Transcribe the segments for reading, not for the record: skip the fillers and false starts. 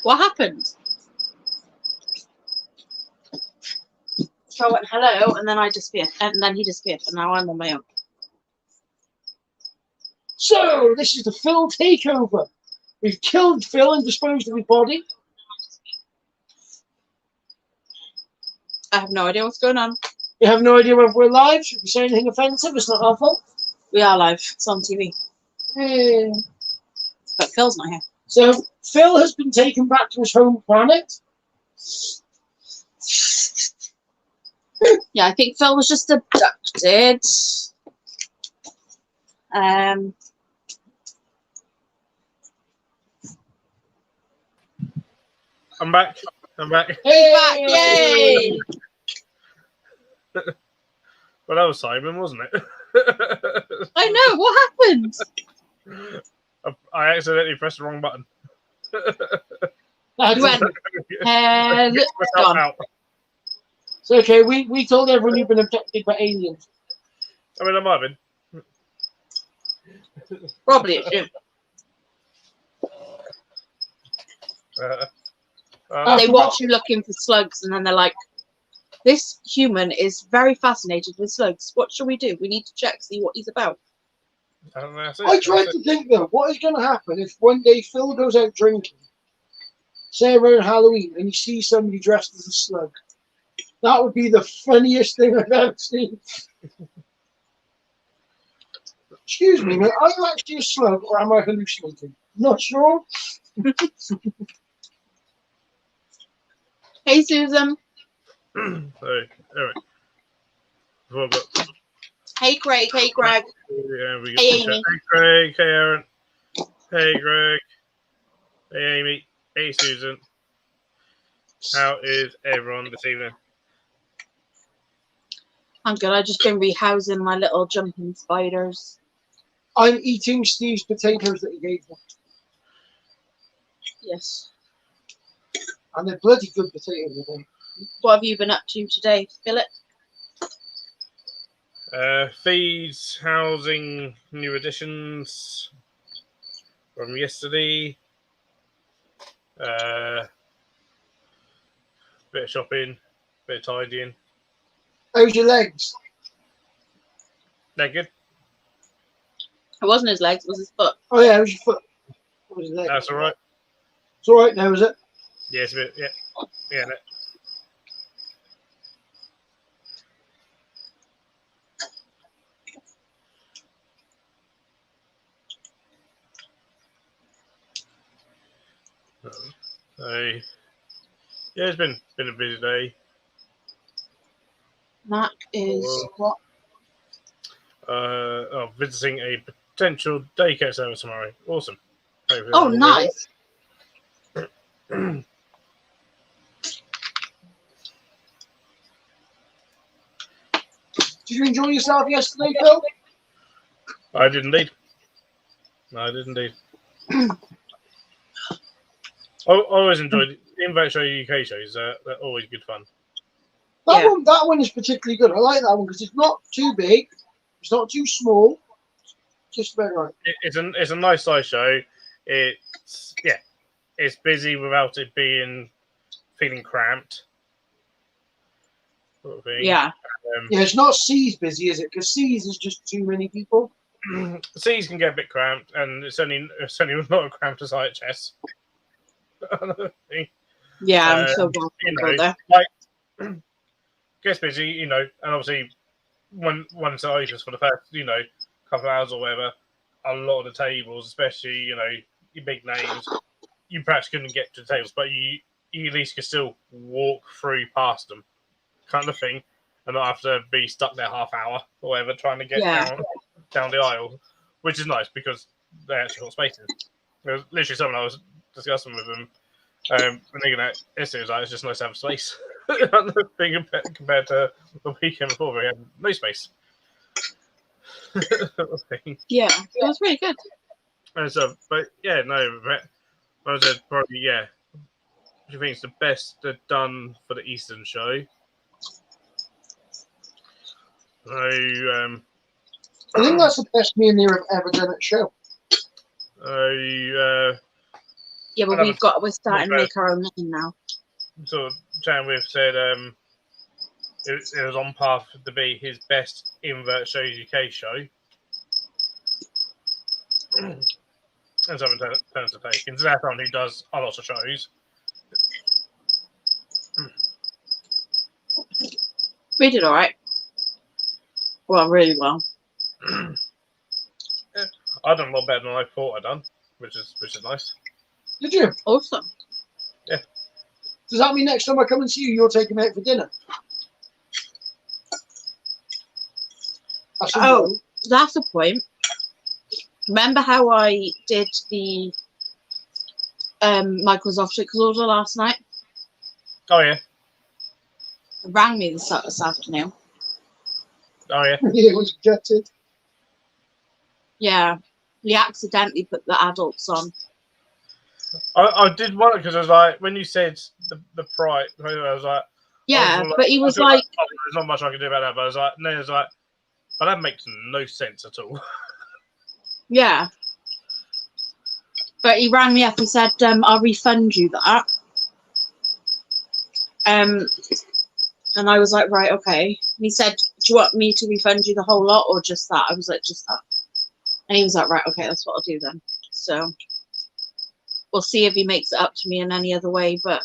What happened? So I went hello, and then I disappeared, and then he disappeared, and now I'm on my own. So, this is the Phil takeover. We've killed Phil and disposed of his body. I have no idea what's going on. You have no idea whether we're live. Should we say anything offensive? It's not our fault. We are live. It's on TV. Yeah. But Phil's not here. So, Phil has been taken back to his home planet. Yeah, I think Phil was just abducted. I'm back. Hey! Back, yay! Well, that was Simon, wasn't it? I know, what happened? I accidentally pressed the wrong button. You went, Myself out. It's okay, we told everyone you've been abducted by aliens. I mean, I might have been. Probably it's you. They watch you looking for slugs, and then they're like, this human is very fascinated with slugs. What shall we do? We need to check, see what he's about. I tried to think, though, what is going to happen if one day Phil goes out drinking, say around Halloween, and he sees somebody dressed as a slug? That would be the funniest thing I've ever seen. Excuse me, are you actually a slug, or am I hallucinating? Not sure. Hey, Susan. Sorry. All right. Hey, Craig. Hey, Greg. Yeah, we Hey, get Amy. Hey, Craig. Hey, Aaron. Hey, Greg. Hey, Amy. Hey, Susan. How is everyone this evening? I'm good. I've just been rehousing my little jumping spiders. I'm eating Steve's potatoes that he gave me. Yes. And they're bloody good potatoes, I think. What have you been up to today, Philip? Feeds, housing, new additions from yesterday. Bit of shopping, bit of tidying. How's your legs? They're good. It wasn't his legs, it was his foot. Oh yeah, how's your foot? What was his leg? That's all right. It's all right now, is it? Yeah, it's a bit. Yeah. No. So, yeah, it's been a busy day. That is what? Visiting a potential daycare service tomorrow. Awesome. Hopefully Oh, that'll nice. Did you enjoy yourself yesterday, Phil? I did indeed. I always enjoyed the Invite Show UK shows. They're always good fun. That one is particularly good. I like that one because it's not too big, it's not too small, just about right. It's a nice size show. It's busy without it feeling cramped. Sort of thing. Yeah. Yeah, it's not C's busy, is it? Because C's is just too many people. C's can get a bit cramped, and it's only not as cramped as IHS. Yeah, I'm so glad to go there. Like, gets busy, and obviously one side for the first, couple of hours or whatever, a lot of the tables, especially, your big names, you perhaps couldn't get to the tables, but you at least could still walk through past them, kind of thing, and not have to be stuck there half hour or whatever trying to get down the aisle, which is nice because they actually got spaces. There was literally someone I was discussing with them, and thinking that it's just nice to have space. Compared to the weekend before, we had no space. Yeah, it was really good. And so, but yeah, no, I said probably What do you think is the best they've done for the Eastern show? So, I think that's the best me and you have ever done at show. Yeah, but we're starting to make our own name now. Sort of chatting with said it was on path to be his best invert shows UK show. And something turns to take. And that's someone who does a lot of shows. We did all right. Well, really well. Yeah, I've done a lot better than I thought I'd done, which is nice. Did you? Awesome. Yeah. Does that mean next time I come and see you, you're taking me out for dinner? Oh, that's a point. Remember how I did the Microsoft order last night? Oh yeah. It rang me this afternoon. Oh yeah. It was gutted. Yeah, he accidentally put the adults on. I did wonder because I was like, when you said the price, I was like, yeah, but he was like, oh, there's not much I can do about that. But I was like, no, it's like, but that makes no sense at all. yeah. But he rang me up and said, I'll refund you that. And I was like, right, okay. And he said, do you want me to refund you the whole lot or just that? I was like, just that. And he was like, right, okay, that's what I'll do then. So we'll see if he makes it up to me in any other way, but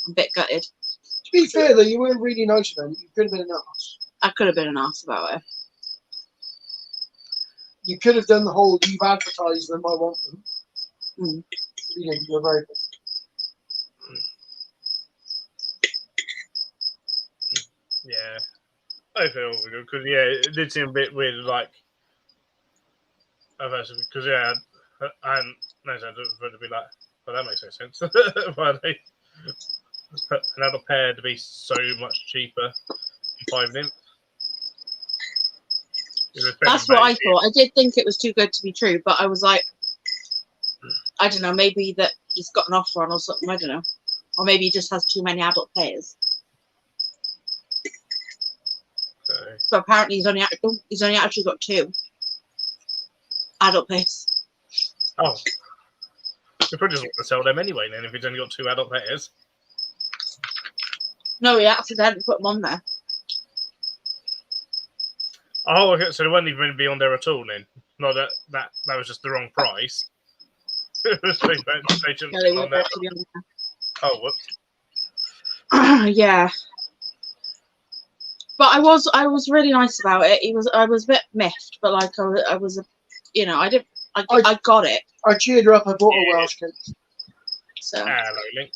I'm a bit gutted. To be fair, though, you weren't really nice about it. You could have been an arse. I could have been an arse about it. You could have done the whole, you've advertised them, I want them. Mm. You know, you're very good. Yeah. I feel good because it did seem a bit weird, like, because and no sense for it to be like, well, that makes no sense. Why are they another pair to be so much cheaper in 5 minutes? That's what I thought. I did think it was too good to be true, but I was like, I don't know, maybe that he's got an offer on or something. I don't know, or maybe he just has too many adult players. So apparently he's only actually got 2 adult players. Oh, you probably just want to sell them anyway. Then, if he's only got 2 adult players. No, he accidentally put them on there. Oh, okay. So they weren't even meant to be on there at all. Then, not that was just the wrong price. They No, on there. Oh, whoops. Yeah. But I was really nice about it. I was a bit miffed, but like I was, you know, I got it. I cheered her up. I bought a Welsh cake. So. Hello, Link.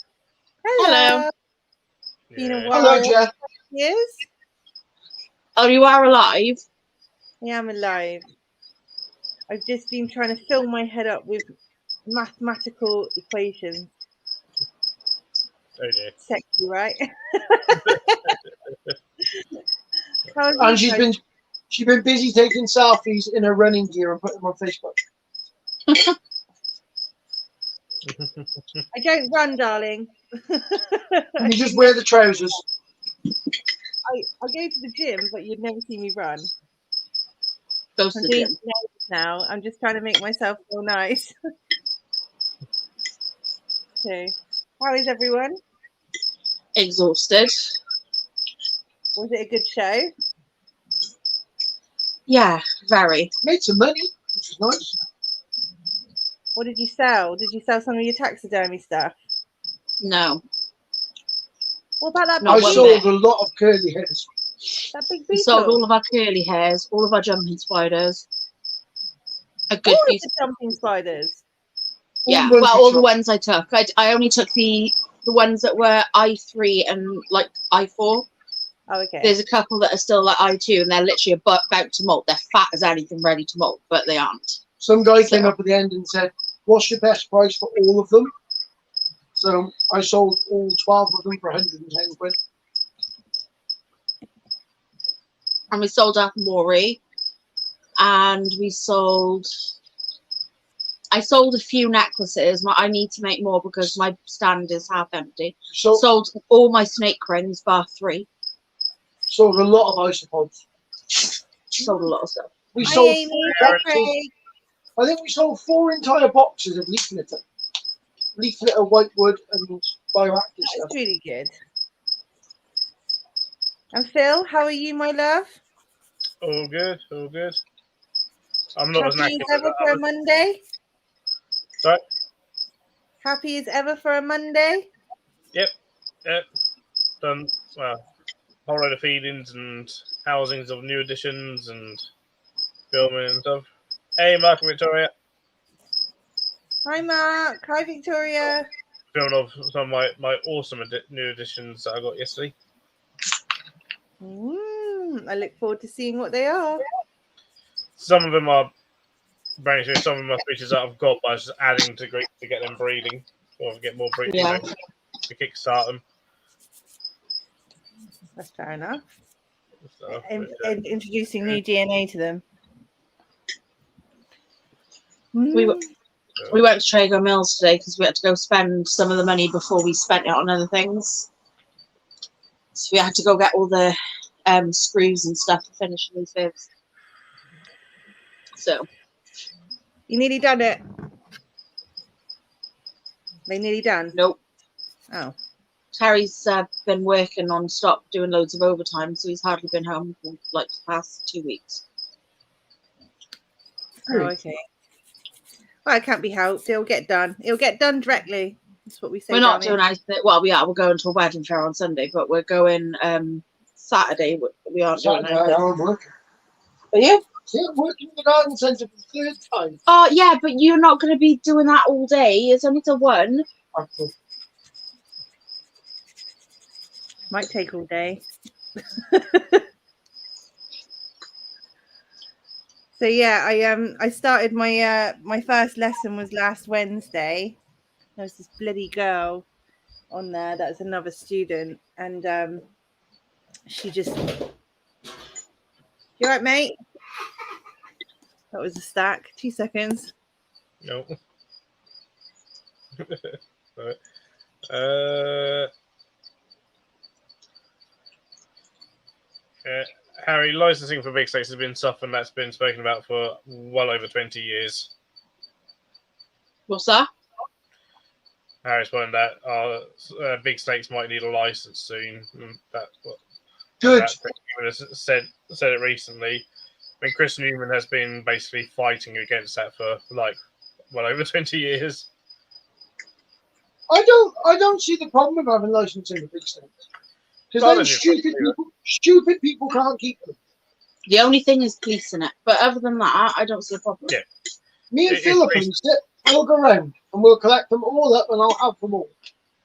Hello. Yeah. Hello, Jeff. Yes. Oh, you are alive? I am alive. I've just been trying to fill my head up with mathematical equations. Oh dear. Sexy, right? And she's been busy taking selfies in her running gear and putting them on Facebook. I don't run, darling. You just wear the trousers. I go to the gym, but you'd never see me run. Goes to the gym. Now I'm just trying to make myself feel nice. So, how is everyone? Exhausted. Was it a good show? Yeah, very. Made some money, which is nice. What did you sell? Did you sell some of your taxidermy stuff? No. What about that? No, I sold a lot of curly hairs. That big beetle. We sold all of our curly hairs, all of our jumping spiders. A good all piece. of the jumping spiders. Yeah, well, all the ones I took. I only took the ones that were I3 and like I4. Oh, okay. There's a couple that are still like I2 and they're literally about to molt. They're fat as anything, ready to molt, but they aren't. Some guy came up at the end and said, what's your best price for all of them? So I sold all 12 of them for 110 quid. And we sold our Maury. And I sold a few necklaces. I need to make more because my stand is half empty. Sold all my snake rings, bar 3. Sold a lot of isopods. Sold a lot of stuff. We sold Amy, I think we sold 4 entire boxes of leaf litter. leaflet of whitewood and bioactive That's stuff. really good. And Phil, how are you, my love? All good, all good. I'm not as Happy knackered as ever for a Monday? Sorry? Happy as ever for a Monday? Yep. Done, well, a whole load of feedings and housings of new additions and filming and stuff. Hey, Mark and Victoria. Hi, Mark. Hi, Victoria. Filming of some of my awesome new additions that I got yesterday. I look forward to seeing what they are. Some of them are brand new. Some of them are species that I've got, but I was just adding to get them breeding or get more breeding, Yeah. to kickstart them. That's fair enough. So, And introducing new DNA to them. We went to Traeger Mills today because we had to go spend some of the money before we spent it on other things. So we had to go get all the screws and stuff to finish these bibs. So You nearly done it. They nearly done? nope. Oh. Terry's been working non-stop, doing loads of overtime, so he's hardly been home for like the past 2 weeks. Oh, okay. Well, it can't be helped. It'll get done. It'll get done directly. That's what we say. We're not doing anything. Well, we are. We're going to a wedding fair on Sunday, but we're going Saturday. We aren't doing anything. I'm working. Are you? Yeah, I'm working in the garden centre for the third time. Oh, yeah, but you're not going to be doing that all day. It's only till 1. Might take all day. So yeah, I started my my first lesson was last Wednesday. There was this bloody girl on there that was another student, and she just, you right, mate? That was a stack. 2 seconds. No. Right. Harry, licensing for big states has been something that's been spoken about for well over 20 years. What's that? Harry's pointing out big states might need a license soon. That's what Good. said it recently. I mean, Chris Newman has been basically fighting against that for like well over 20 years. I don't see the problem with having licensing for big states. Because then stupid people can't keep them. The only thing is policing it. But other than that, I don't see a problem. Yeah. Me and Phil will police it. We'll go around and we'll collect them all up and I'll have them all.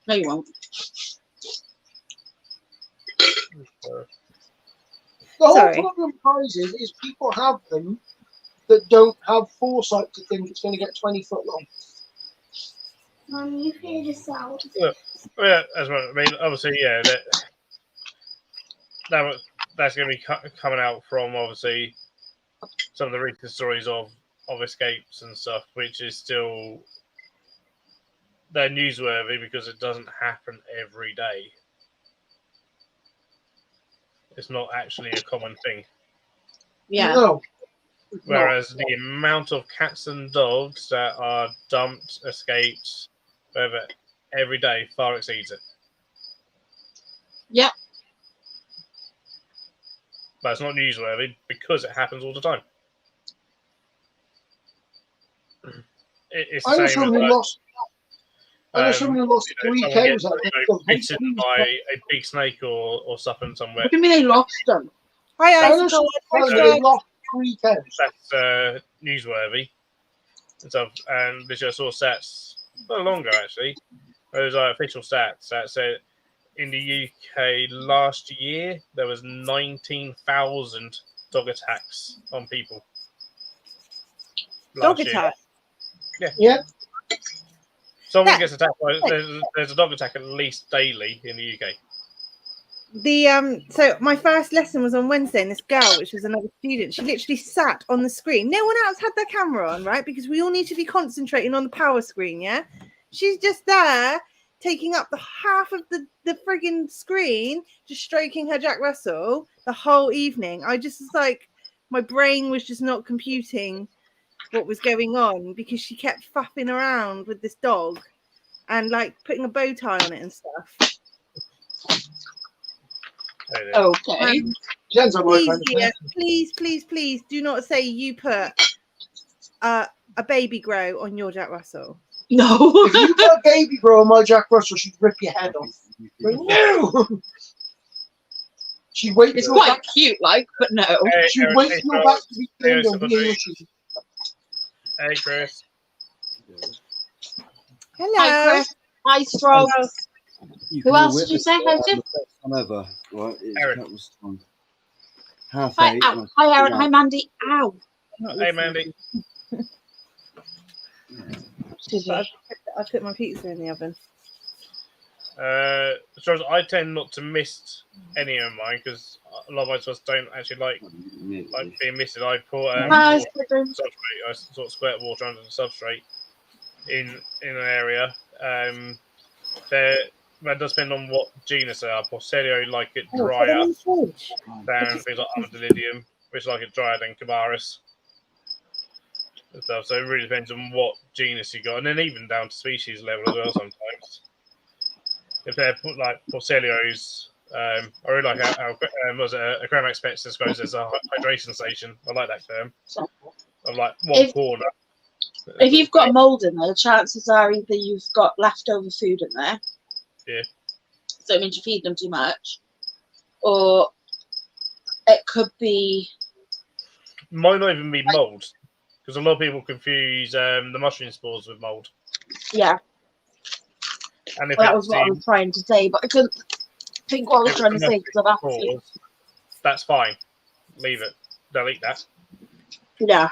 No, you won't. The whole problem with prizes is people have them that don't have foresight to think it's going to get 20 foot long. Mum, you figured this out. Yeah, as well. I mean, obviously, yeah, that's going to be coming out from obviously some of the recent stories of escapes and stuff, which is still they're newsworthy because it doesn't happen every day. It's not actually a common thing. Yeah. No. Whereas the amount of cats and dogs that are dumped, escaped, whatever, every day far exceeds it. Yep. But it's not newsworthy because it happens all the time. It's the I know same someone who lost. I know someone who lost 3 cows. Bitten by a big snake or something somewhere. What do you mean they lost them? Hi, I know someone who lost 3 cows. That's newsworthy and stuff. And they just saw stats no longer actually. Those are official stats that said in the UK last year there was 19,000 dog attacks on people. Dog attack? Yeah. Someone gets attacked by there's a dog attack at least daily in the UK. So my first lesson was on Wednesday, and this girl, which was another student, she literally sat on the screen. No one else had their camera on, right? Because we all need to be concentrating on the power screen, yeah? She's just there taking up the half of the friggin' screen, just stroking her Jack Russell the whole evening. I just was like, my brain was just not computing what was going on because she kept faffing around with this dog. and like putting a bow tie on it and stuff. Okay. Depends on what Please, kind of dear, person. please do not say you put a baby grow on your Jack Russell. No. If you put a baby grow on my Jack Russell, she'd rip your head off. But no! She'd wait It's till quite cute, like, but no. she'd wait till your back to be turned on being issued. Hey, Chris. Hello. Hi, Chris. Hi, Strong. Who else did you say hi to? Ever. Right, Aaron. that was fun. Half Hi, eight. ow. Hi, Aaron. Hi, Mandy. Ow. Hey, Mandy. I put my pizza in the oven. So I tend not to miss any of mine because a lot of my stuff don't actually like being missed. I put Hi, substrate. I sort of squirt water under the substrate in an area. That does depend on what genus they are. Porcelio like it drier than things like Armadillidium, which like it drier than Cabaris. And stuff. So it really depends on what genus you got, and then even down to species level as well sometimes. If they're like Porcelios, I really like how was it a Acromax Pets describes as a hydration station. I like that term. Of like one corner. If you've got mold in there, chances are either you've got leftover food in there. Yeah. So it means you feed them too much. Or it could be... Might not even be mold. Because a lot of people confuse the mushroom spores with mold. Yeah. And if that was what I was trying to say, but I couldn't think what I was trying to say because I've actually... That's fine. Leave it. They'll eat that. Yeah.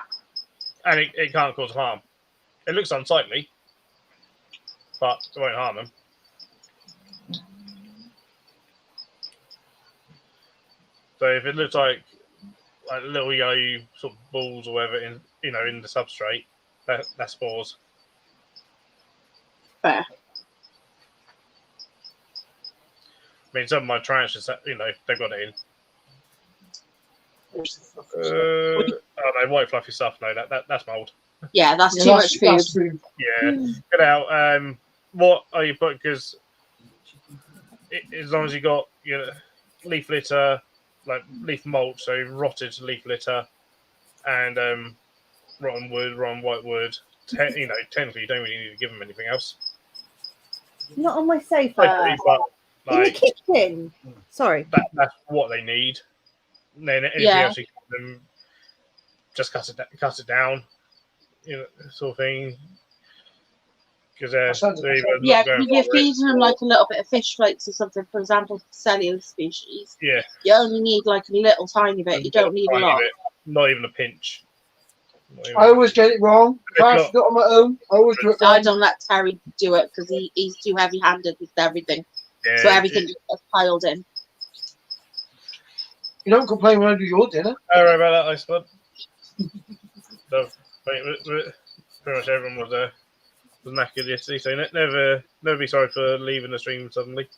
And it can't cause harm. It looks unsightly, but it won't harm them. So if it looks like little yellow sort of balls or whatever in the substrate, that's spores. Fair. I mean, some of my tarantulas, they've got it in. Oh no, white fluffy stuff. No, that's mold. Yeah, that's too much food. Yeah, get out. What are you putting? Because as long as you got leaf litter, like leaf mulch, so rotted leaf litter, and rotten wood, rotten white wood. Technically, you don't really need to give them anything else. Not on my sofa. But, in the kitchen. Sorry. That's what they need. And then anything else you give them, just cut it down, sort of thing. Because if you're feeding them like a little bit of fish flakes or something, for example, cellular species. Yeah. You only need like a little tiny bit. You don't need a lot. Not even a pinch. I always get it wrong. I do it on my own. I don't let Terry do it because he's too heavy-handed with everything. Yeah, so everything gets piled in. You don't complain when I do your dinner. I don't know about that, I suppose. So, pretty much everyone was knackered yesterday, so never be sorry for leaving the stream suddenly.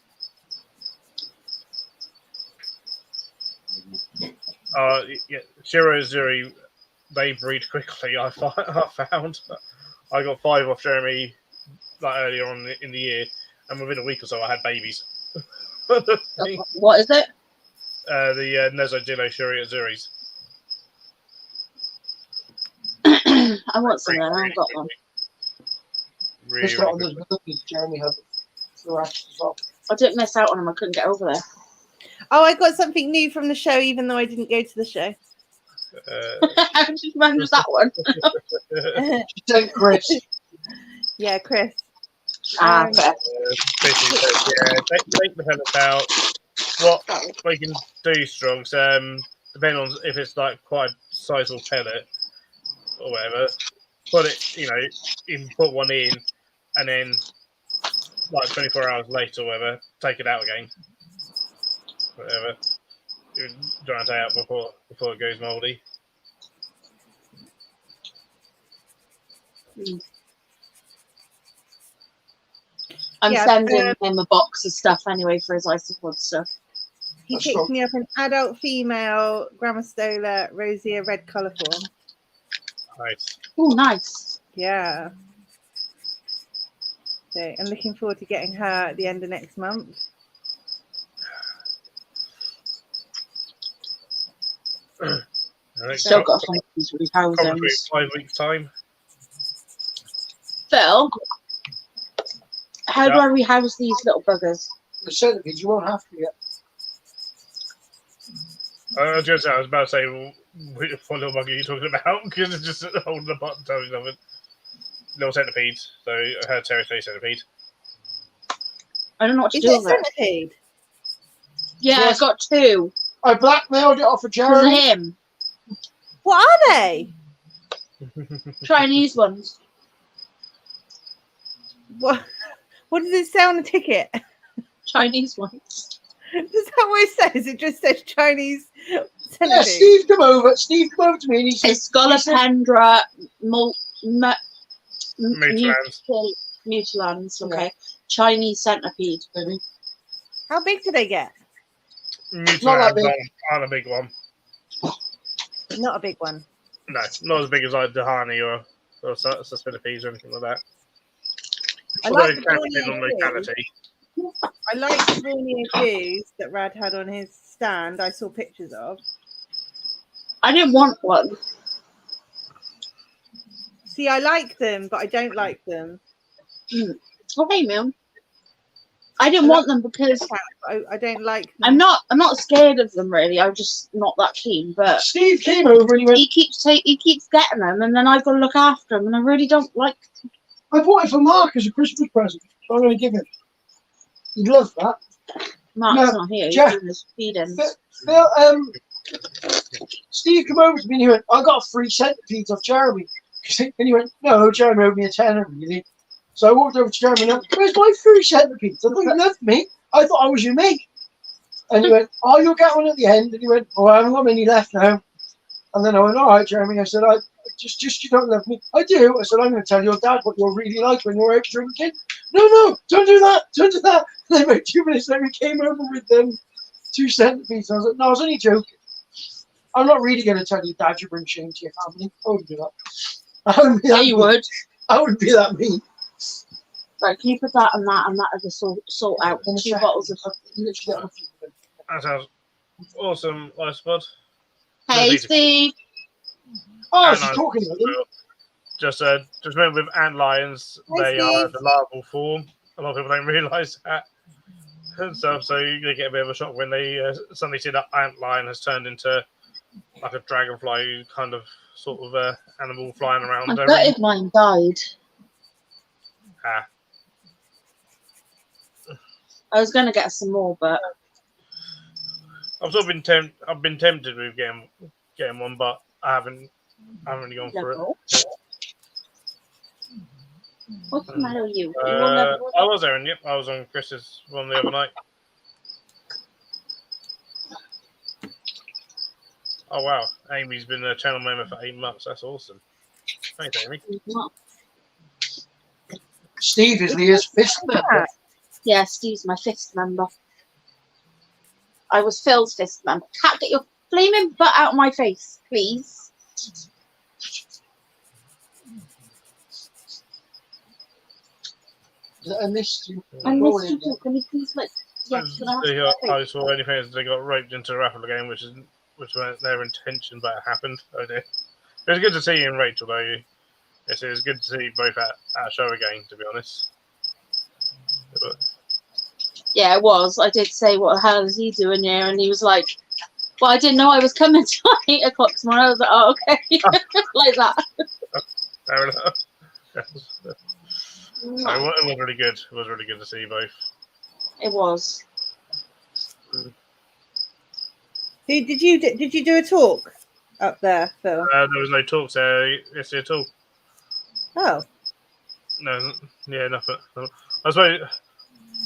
Shiro Zuri, they breed quickly. I found I got 5 off Jeremy earlier on in the year, and within a week or so, I had babies. What is it? The Nezodillo Shiro Zuris. I want some of them. I haven't got one. Jeremy had I didn't miss out on them. I couldn't get over there. Oh, I got something new from the show, even though I didn't go to the show. How did you manage that one? Chris. Yeah, Chris. Take the pellets out. What we can do, Strongs, depending on if it's like quite a sizable pellet or whatever, put it, put one in, and then like 24 hours later or whatever, take it out again. Whatever. Dry it out before it goes mouldy. I'm sending him a box of stuff anyway for his isopod stuff. He picked me up an adult female Grammostola rosea red colourform. Nice. Oh, nice. Yeah. So I'm looking forward to getting her at the end of next month. Still got to find these Probably houses. 5 weeks' time. Phil, how do I rehouse these little buggers? The centipedes, you won't have to yet. I was about to say, what little bug are you talking about? Because it's just holding the button, telling you something. Little centipedes. So I heard territory centipede. I don't know what to Is do it a with it. centipede? Yeah, Yes. I got 2 I blackmailed it off of because of Jeremy. him. What are they? Chinese ones. What does it say on the ticket? Chinese ones. Is that what it says? It just says Chinese Yeah, centipede. Steve come over to me and he said, It's Scolopendra mutilans. Okay. Yeah. Chinese centipede. Maybe. How big do they get? Not that big. Aren't a big one. Not a big one. No, not as big as like Dahani or Suspinipedes or anything like that. I Although like it the can depend on Borneo locality. I like the Borneo blues that Rad had on his stand. I saw pictures of. I didn't want one. See, I like them, but I don't like them. Okay, Mum. I didn't want them because I don't like them. I'm not scared of them really. I'm just not that keen. But Steve came over and he went, he keeps getting them, and then I've got to look after them, and I really don't like. I bought it for Mark as a Christmas present, so I'm going to give him. He'd love that. Mark's not here. He's Jack. doing his feeding. Phil, Steve came over to me and he went, I got 3 centipedes off Jeremy. And he went, no, Jeremy owed me a tenner, really. So I walked over to Jeremy and I went, where's my 3 centipedes? I thought you loved me. I thought I was your mate. And he went, oh, you'll get one at the end. And he went, oh, I haven't got many left now. And then I went, all right, Jeremy. I said, I just you don't love me. I do. I said, I'm going to tell your dad what you're really like when you're out drinking. No, don't do that. Don't do that. And then about 2 minutes later, he came over with them 2 centipedes. I was like, no, I was only joking. I'm not really going to tell you, Dad, you bring shame to your family. I wouldn't do that. I wouldn't be that Yeah, you mean. would. I wouldn't be that mean. Right, can you put that and that as a sort out? 2 bottles of. That sounds awesome, Ice Spud. Hey, Steve. Oh, And she's I- talking about them. Just remember with antlions, they are the larval form. A lot of people don't realise that. And stuff, so they get a bit of a shock when they suddenly see that antlion has turned into like a dragonfly kind of sort of animal flying around. I bet mine died. Ah. I was going to get some more, but I've sort of been tempted with getting one, but I haven't really gone for it. What's the matter with you? I was there, and yep, I was on Chris's one the other night. Oh wow, Amy's been a channel member for 8 months. That's awesome. Thanks, Amy. Steve is Leah's fist member. Yeah, Steve's my fist member. I was Phil's fist member. Can't get your flaming butt out of my face, please. I missed you. I missed you too. Can you please yes, can I I saw anything as they got roped into a raffle game, which weren't their intention, but it happened. Oh dear. It was good to see you and Rachel, though. It was good to see you both at a show again, to be honest. But, yeah, it was. I did say, what the hell is he doing here? And he was like, well, I didn't know I was coming till 8 o'clock tomorrow. I was like, oh, okay. Like that. fair enough. So it was really good. It was really good to see you both. It was. Did you do a talk up there, Phil? There was no talks there yesterday at all. Oh. No, yeah, nothing. I suppose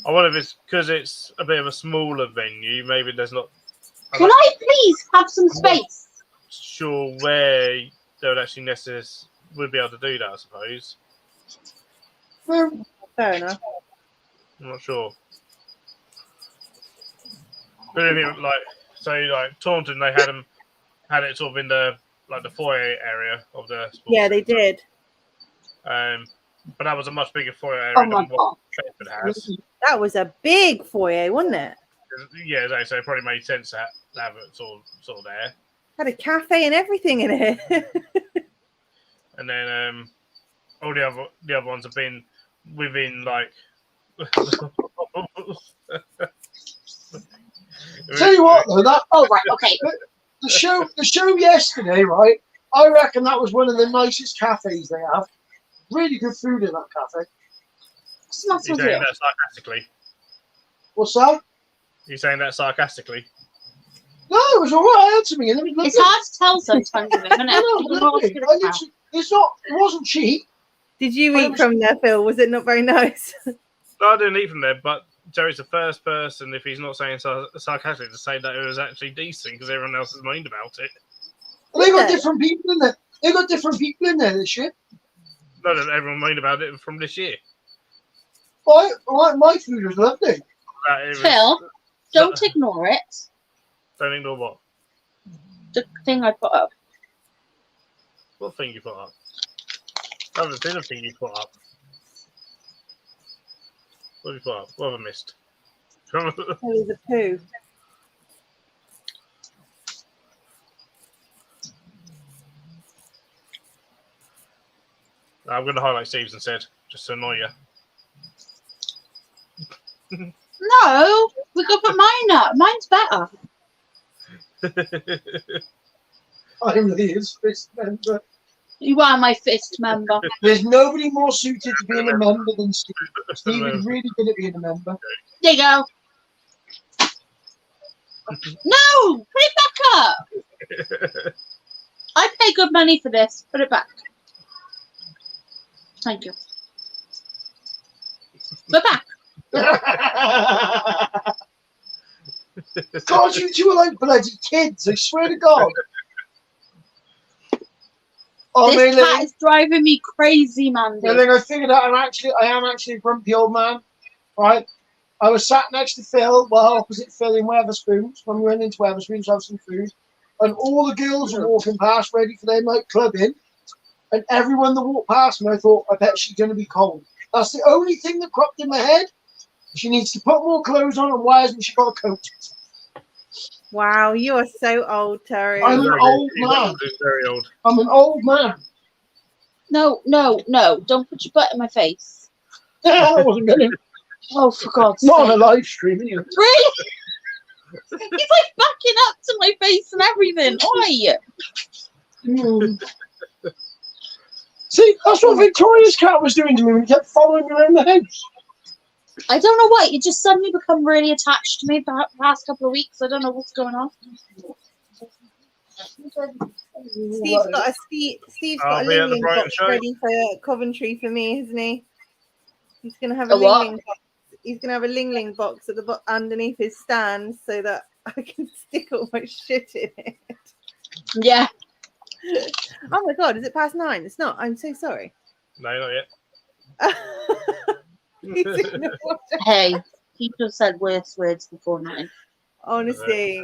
I wonder if it's because it's a bit of a smaller venue. Maybe there's not. Can I please have some space? Sure where they would actually would be able to do that. I suppose. Fair enough. I'm not sure. But if it, like Taunton, they had it sort of in the foyer area of the sports Yeah, they centre. did. But that was a much bigger foyer area Oh my than what Bedford has. That was a big foyer, wasn't it? Yeah, so it probably made sense to have it sort of there. Had a cafe and everything in it. And then all the other ones have been within like. Tell you what though, that Oh right, okay. the show yesterday, right? I reckon that was one of the nicest cafes they have. Really good food in that cafe. What's the matter You're with saying you? that sarcastically. What's that? You're saying that sarcastically. No, it was alright. Answer me. And It's hard to tell sometimes with him, isn't it? No, You don't know what to lovely. do I now. literally, it's not. It wasn't cheap. Did you I eat was- from there, Phil? Was it not very nice? No, I didn't eat from there, but Joey's the first person, if he's not saying sarcastically, to say that it was actually decent because everyone else has moaned about it. Well, they got Yeah. different people in there. They got different people in there this year. No, everyone moaned about it from this year. My food was lovely. That it was, Phil, don't ignore it. Don't ignore what? The thing I put up. What thing you put up? I haven't seen a thing you put up. What have you put up? What have I missed? It was a poo. I'm going to highlight Steve's instead, just to annoy you. No, we could put mine up. Mine's better. I'm his fist member. You are my fist member. There's nobody more suited to being a member than Steve. Steve is really good at being a member. There you go. No, put it back up. I pay good money for this. Put it back. Thank you. Put back. God, you two are like bloody kids. I swear to God. Oh, This man, cat is driving me crazy, Mandy. and then I figured out I am actually a grumpy old man, right? I was sat next to Phil, well, opposite Phil in Weatherspoons, when we went into Weatherspoons to have some food, and all the girls were walking past ready for their night clubbing, and everyone that walked past me, I thought, I bet she's going to be cold. That's the only thing that cropped in my head. She needs to put more clothes on, and why hasn't she got a coat? Wow, you are so old, Terry. I'm an old man. He's very old. I'm an old man. No, no, no. Don't put your butt in my face. I wasn't going to. Oh, for God's Not on a sake. live stream, anyway. Really? He's like backing up to my face and everything. Oi! See, that's what Victoria's cat was doing to me when he kept following me around the house. I don't know what. You just suddenly become really attached to me the past couple of weeks. I don't know what's going on. Steve's got a I'll be at the Ling Ling Brighton box show. ready for Coventry for me, isn't he? He's gonna have A a Ling what? Ling box. He's gonna have a Ling Ling box at the underneath his stand so that I can stick all my shit in it. Yeah. Oh my God, is it past 9? It's not. I'm so sorry. No, not yet. He's gonna watch it. Hey, people said worse words before 9. Honestly,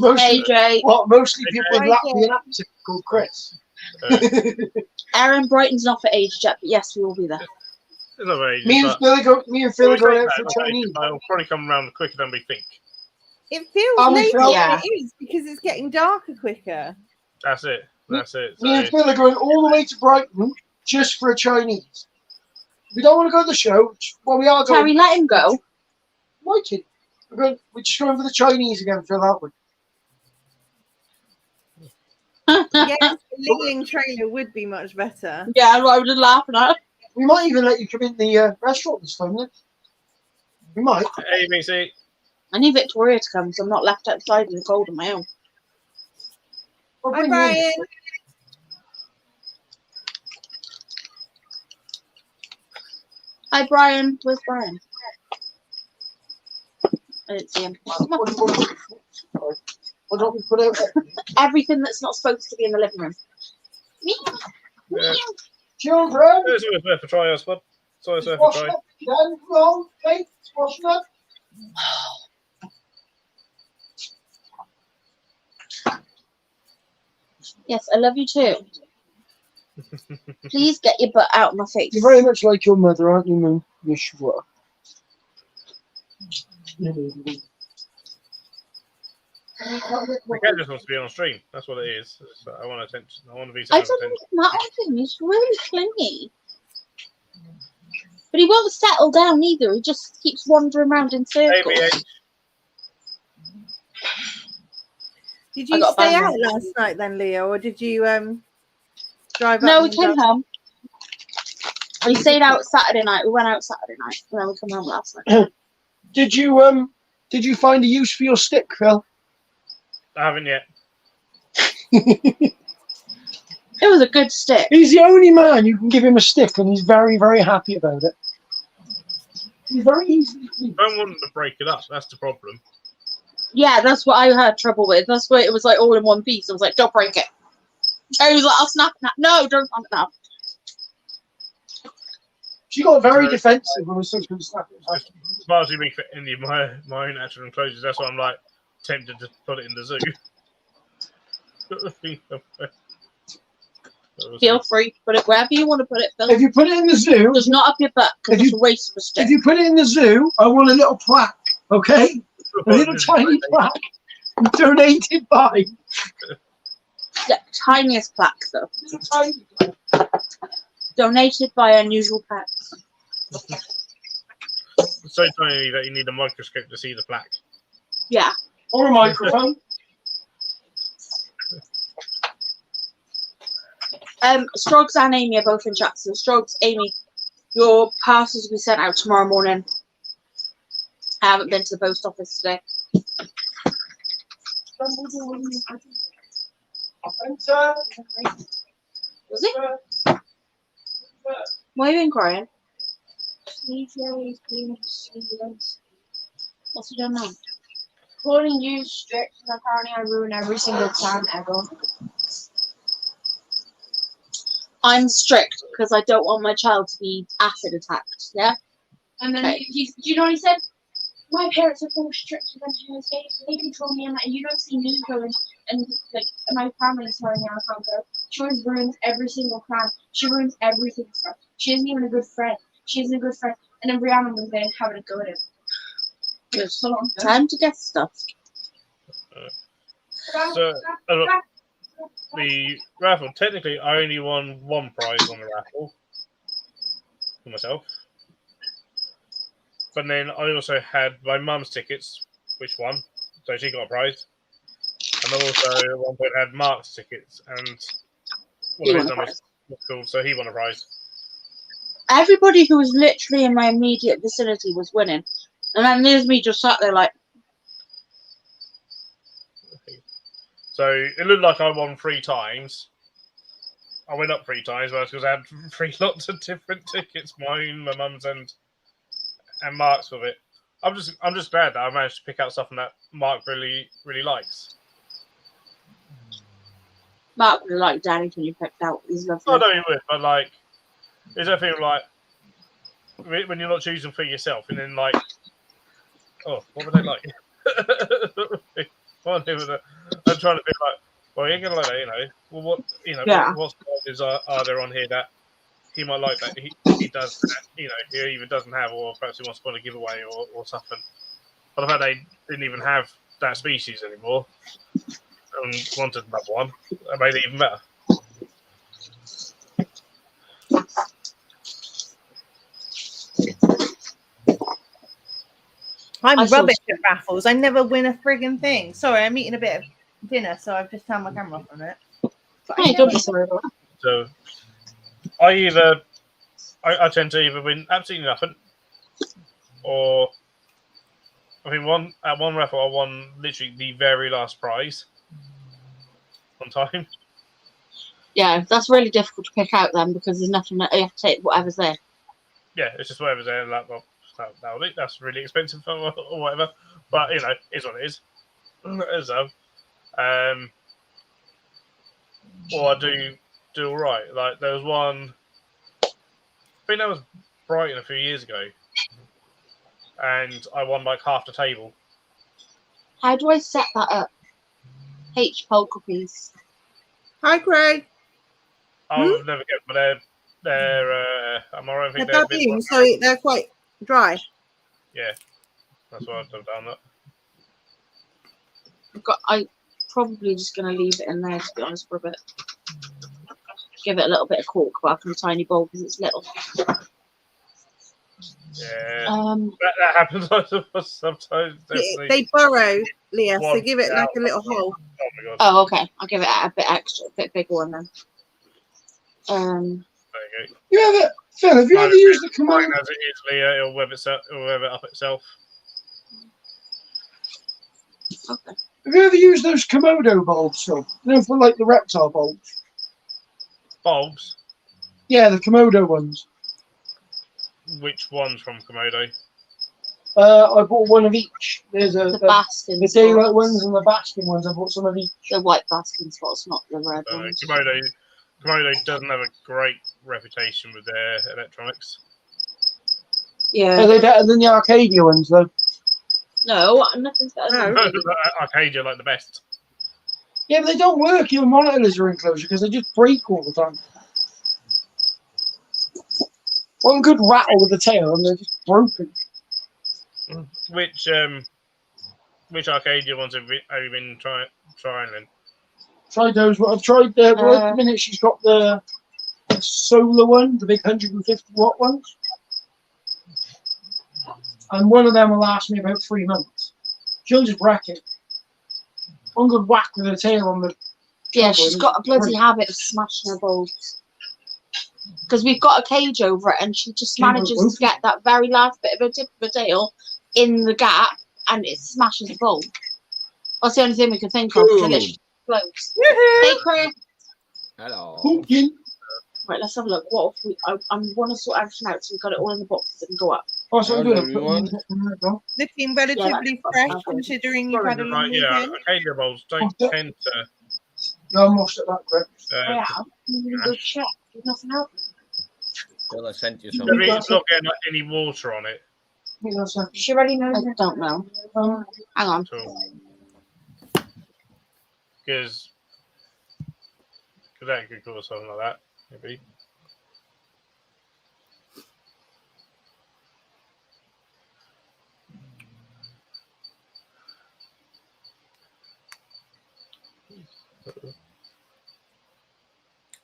Mostly, AJ, mostly people with Right, Latvian accent called Chris. Aaron Brighton's not for age yet, but yes, we will be there. It's not very Me and Phil are going out for Chinese. I'll probably come around quicker than we think. it feels Oh, we later felt- than Yeah. it is because it's getting darker quicker. That's it. That's it. Me and So, Phil are going all the way to Brighton just for a Chinese. We don't want to go to the show. Well, we are Terry, going. let him go. Why, kid? We're just going for the Chinese again, Phil, aren't we? Yes, the Ling Ling trailer would be much better. Yeah, I was laughing at. We might even let you come in the restaurant this time, then. We might. ABC. I need Victoria to come, so I'm not left outside in the cold on my own. I'll Hi, bring you in. Brian. Hi, Brian. Where's Brian? I didn't see him. Why don't we put out Everything that's not supposed to be in the living room. Yeah. children? It's always worth a try, I suppose. It's always worth a Wash try. up again, wrong, mate. Wash up. Yes, I love you too. Please get your butt out of my face. You're very much like your mother, aren't you, Moon? Yes, you are. The cat just wants to be on stream. That's what it is. So I want attention. I want to be I someone's don't know attention. what's the matter with him. He's really clingy. But he won't settle down either. He just keeps wandering around in circles. ABH. Did I you got a stay bang out on. last night then, Leo, or did you drive No, up? we and came go- home. We stayed out Saturday night. We went out Saturday night, and then we come home last night. Did you find a use for your stick, Phil? I haven't yet. It was a good stick. He's the only man you can give him a stick, and he's very, very happy about it. He's very easily pleased. I don't want them to break it up. That's the problem. Yeah, that's what I had trouble with. That's why it was like all in one piece. I was like, don't break it. I was like, I'll snap it now. No, don't snap it now. She got very So- defensive when I was supposed to snap it. As far as you make for any of my own natural enclosures, that's why I'm like tempted to put it in the zoo. Feel free to put it wherever you want to put it, Phil. If you put it in the zoo, Just not up your butt, because If it's you- a waste of a stick. if you put it in the zoo, I want a little plaque, okay? A little tiny plaque donated by. The tiniest plaque, though. It's a tiny plaque. Donated by Unusual Pets. It's so tiny that you need a microscope to see the plaque. Yeah. Or a microphone. Strogs and Amy are both in chat. So Strogs, Amy, your parcels will be sent out tomorrow morning. I haven't been to the post office today. Was it? Why are you been crying? What's he done now? Calling you strict, and apparently I ruin every single plan ever. I'm strict because I don't want my child to be acid attacked. Yeah. And then Okay. you know what he said? My parents are more strict than his. They control me, and like, you don't see me going. And like my family's telling me I can't go. She always ruins every single plan. She ruins every single stuff. She isn't even a good friend. She isn't a good friend. And then Brianna was there having a go at him. It's time to get stuffed. So, the raffle, technically, I only won one prize on the raffle for myself. But then I also had my mum's tickets, which won, so she got a prize. And I also at one point had Mark's tickets, and He one of won his a numbers was cool, so he won a prize. Everybody who was literally in my immediate vicinity was winning. And then there's me just sat there like, So it looked like I won 3 times. I went up 3 times, but because I had 3 lots of different tickets, mine, my mum's, and Mark's with it. I'm just glad that I managed to pick out something that Mark really likes. Mark would have liked anything you picked out. He's lovely. I know you would, but like, there's that thing like when you're not choosing for yourself, and then like, oh, what would they like? I'm trying to be like, well, you ain't gonna like that, you know. Well, what Yeah. what styles are there on here that he might like that he does that, you know, he either doesn't have, or perhaps he wants to put a giveaway or something. But the fact they didn't even have that species anymore and wanted another one, that made it even better. I'm I saw- rubbish at raffles. I never win a frigging thing. Sorry, I'm eating a bit of dinner, so I've just turned my camera off on it. But I Hey, don't never- be sorry about that. So I tend to either win absolutely nothing, or I mean at one raffle I won literally the very last prize on time. Yeah, that's really difficult to pick out then because there's nothing that you have to take whatever's there. Yeah, it's just whatever's there. Like, well, that'll do. That's really expensive or whatever. But you know, it's what it is. So, or I do all right. Like there was one. I think that was Brighton a few years ago, and I won like half the table. How do I set that up? H poker piece. Hi, Craig. I'll never get, but they're I'm alright. I They're think they're a bit. baboons, so they're quite dry. Yeah, that's what I've done. That. I probably just gonna leave it in there, to be honest, for a bit. Give it a little bit of cork back in a tiny bowl because it's little. Yeah, that happens sometimes. They burrow, Leah, so One give it like a little hole. Oh my god. Oh, okay. I'll give it a bit extra, a bit bigger one then. There you go. You ever, Phil? Have you ever used the Mine Komodo? as it is, Leah, it'll web it up itself. Okay. Have you ever used those Komodo bulbs, Phil? You know, for like the reptile bulbs. Bulbs. Yeah, the Komodo ones. Which ones from Komodo? I bought one of each. There's The basking the daylight ones and the basking ones. I bought some of each. The white basking spots, not the red ones. Komodo doesn't have a great reputation with their electronics. Yeah. Are they better than the Arcadia ones, though? No, nothing's better than Arcadia like the best. Yeah, but they don't work in a monitor laser enclosure because they just break all the time. One good rattle with the tail and they're just broken. Which Arcadia ones have you been trying then? Tried those. I've tried the. Well, at the minute, she's got the solar one, the big 150 watt ones, and one of them will last me about 3 months. She'll just wreck it. One good whack with her tail on the. Yeah, she's got a bloody habit of smashing her bulbs. Because we've got a cage over it, and she just manages to get that very last bit of her tip of her tail in the gap, and it smashes the bulb. That's the only thing we can think of until it explodes. Hey, Chris. Hello. Pumpkin. Right, let's have a look. What if we? I want to sort everything out so we've got it all in the boxes and go up. Oh, so I'm Hello, doing everyone. Looking relatively fresh, considering you've had a long Yeah, weekend. Arcadia bulbs don't tend to. Yeah, I'm lost at that quick. Yeah, I'm gonna go check. There's nothing out. Well, I sent you some. It's not getting any water on it. She already knows. I don't know. Hang on. Because that could cause something like that, maybe.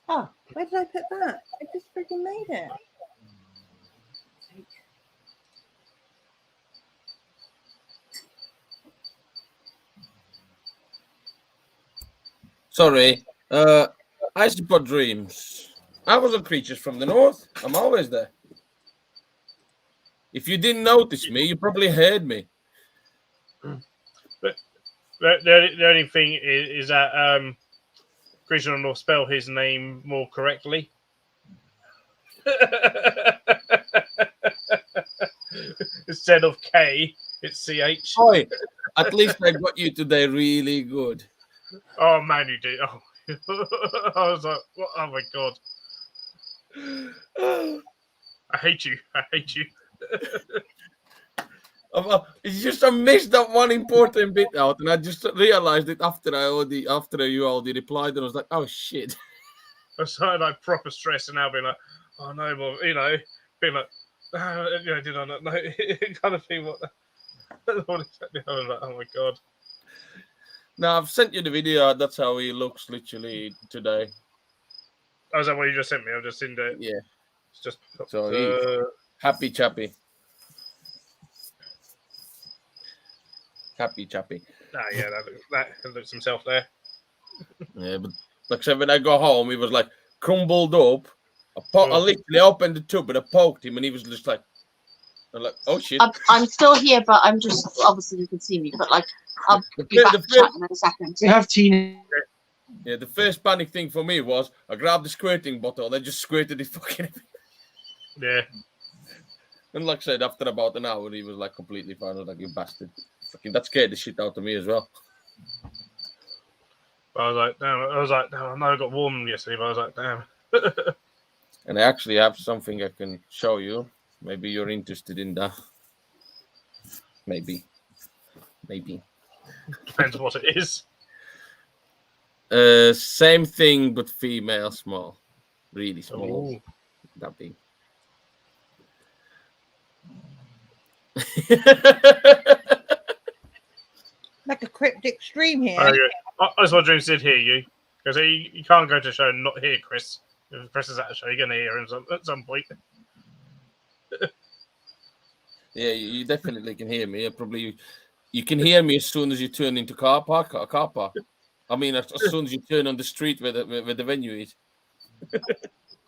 Oh, where did I put that? I just freaking made it. Sorry. Isopod Dreams. I was a Creatures from the North. I'm always there. If you didn't notice me, you probably heard me. But the only thing is that Creature will spell his name more correctly. Instead of K, it's CH. Oi, at least I got you today really good. Oh man, you did. Oh, I was like, what? Oh my god. I hate you. I hate you. It's just I missed that one important bit out, and I just realized it after you already replied, and I was like, oh shit. I started like proper stress, and now being like, oh no, well, being like, did I not know? Kind of thing. What exactly? I was like, oh my god. Now I've sent you the video. That's how he looks literally today. Oh, is that what you just sent me? I've just seen it. Yeah. It's just So happy chappy. Happy chappy. Yeah, that looks himself there. Yeah, but like I said, when I got home, he was like crumbled up. I literally opened the tube and I poked him, and he was just like, I'm like, oh shit. I'm still here, but I'm just obviously you can see me, but like I'll be back chatting in a second. We have teen. Yeah, the first panic thing for me was I grabbed the squirting bottle and I just squirted it fucking. Yeah. And like I said, after about an hour, he was like completely fine. I was like, you bastard. Fucking that scared the shit out of me as well. But I was like, damn, I know I got warm yesterday, but I was like, damn. And I actually have something I can show you. Maybe you're interested in that. Maybe. Depends what it is. Same thing, but female small. really small. Ooh. That big. Like a cryptic stream here. There you go. I was wondering if Sid hear you. Because you can't go to a show and not hear Chris. If Chris is at a show, you're going to hear him at some point. Yeah, you definitely can hear me. You can hear me as soon as you turn into a car park. I mean, as soon as you turn on the street where the venue is.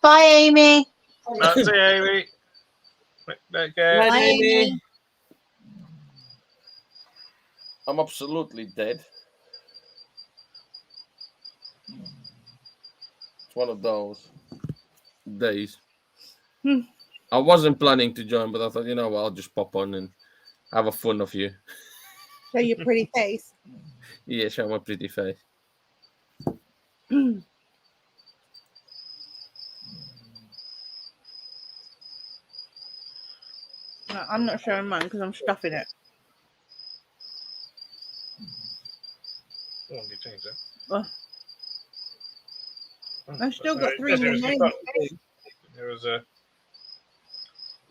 Bye, Amy. That's it, Amy. Take care. Bye, Bye, Amy. I'm absolutely dead. It's one of those days. I wasn't planning to join, but I thought, you know what, I'll just pop on and have a fun of you. Show your pretty face. Yeah, show my pretty face. No, I'm not showing mine because I'm stuffing it. Oh, you changed it. Oh. I've still got 3 yes, more it was names. good. It was a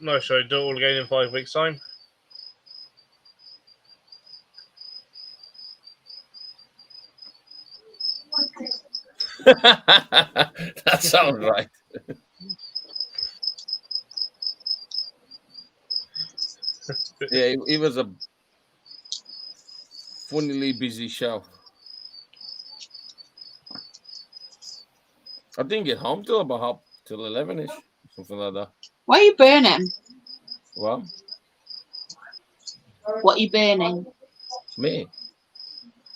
nice show. Do it all again in 5 weeks' time. That sounds right. Yeah, it was a funnily busy show. I didn't get home till about till 11ish, something like that. Why are you burning? Well, What are you burning? me.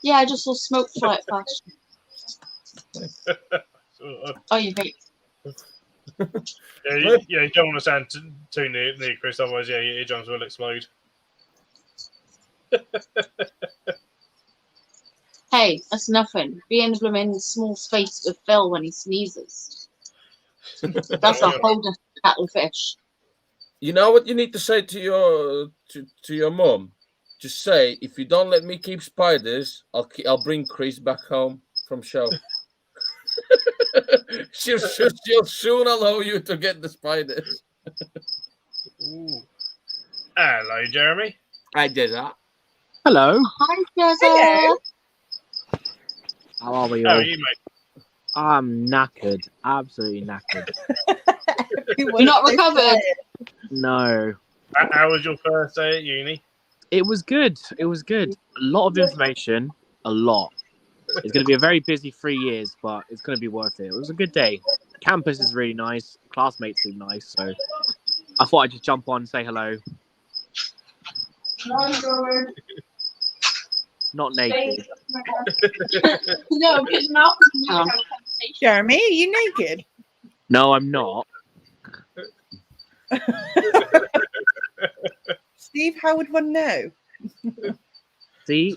Yeah, I just saw smoke fly past. Oh, you vape. Yeah, you don't want to stand too near Chris, otherwise, yeah, your eardrums will explode. Hey, that's nothing. Be in the blooming small space with Phil when he sneezes. That's a whole different kettle of fish. You know what you need to say to your mom? Just say, if you don't let me keep spiders, I'll bring Chris back home from show. she'll soon allow you to get the spiders. Ooh. Hello, Jeremy. I did that. Hello. Hi, Jezza. Hello. How are we How all? are you, mate? I'm knackered. Absolutely knackered. You're not recovered. No. How was your first day at uni? It was good. It was good. A lot of information. A lot. It's going to be a very busy 3 years, but it's going to be worth it. It was a good day. Campus is really nice. Classmates seem nice. So I thought I'd just jump on and say hello. Not naked. No, because Malcolm and you have a conversation. Jeremy, are you naked? No, I'm not. Steve, how would one know? See?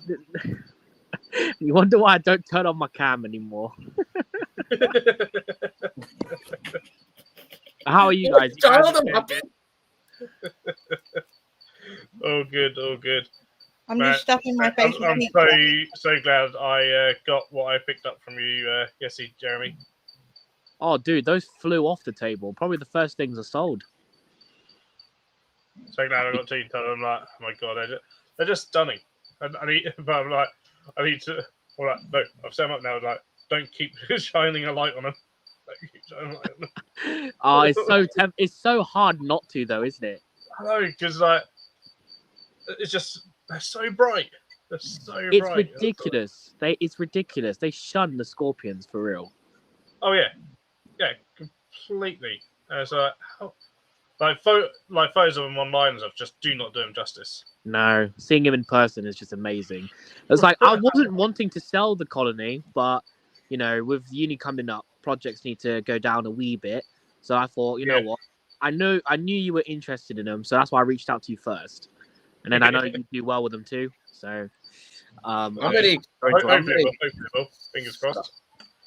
You wonder why I don't turn on my cam anymore. How are you guys? You guys okay? Oh, good, oh, good. I'm Right. just stuffing my face I'm with so glad I got what I picked up from you yesterday, Jeremy. Oh, dude, those flew off the table. Probably the first things I sold. So glad I got to tell them, like, oh my god, they're just stunning. I need, but I'm like, I need to. Well, like, no, I've set them up now. Like, don't keep shining a light on them. Don't keep shining a light on them. Oh, it's so hard not to, though, isn't it? I know, because like, it's just they're so bright. They're so It's bright. ridiculous. It's ridiculous. They shun the scorpions for real. Oh yeah, completely. So like photos of them online and stuff just do not do them justice. No, seeing him in person is just amazing. It's like I wasn't wanting to sell the colony, but you know, with uni coming up, projects need to go down a wee bit. So I thought, you know what? I knew you were interested in them, so that's why I reached out to you first. And then I know you do well with them too. So I'm very fingers crossed.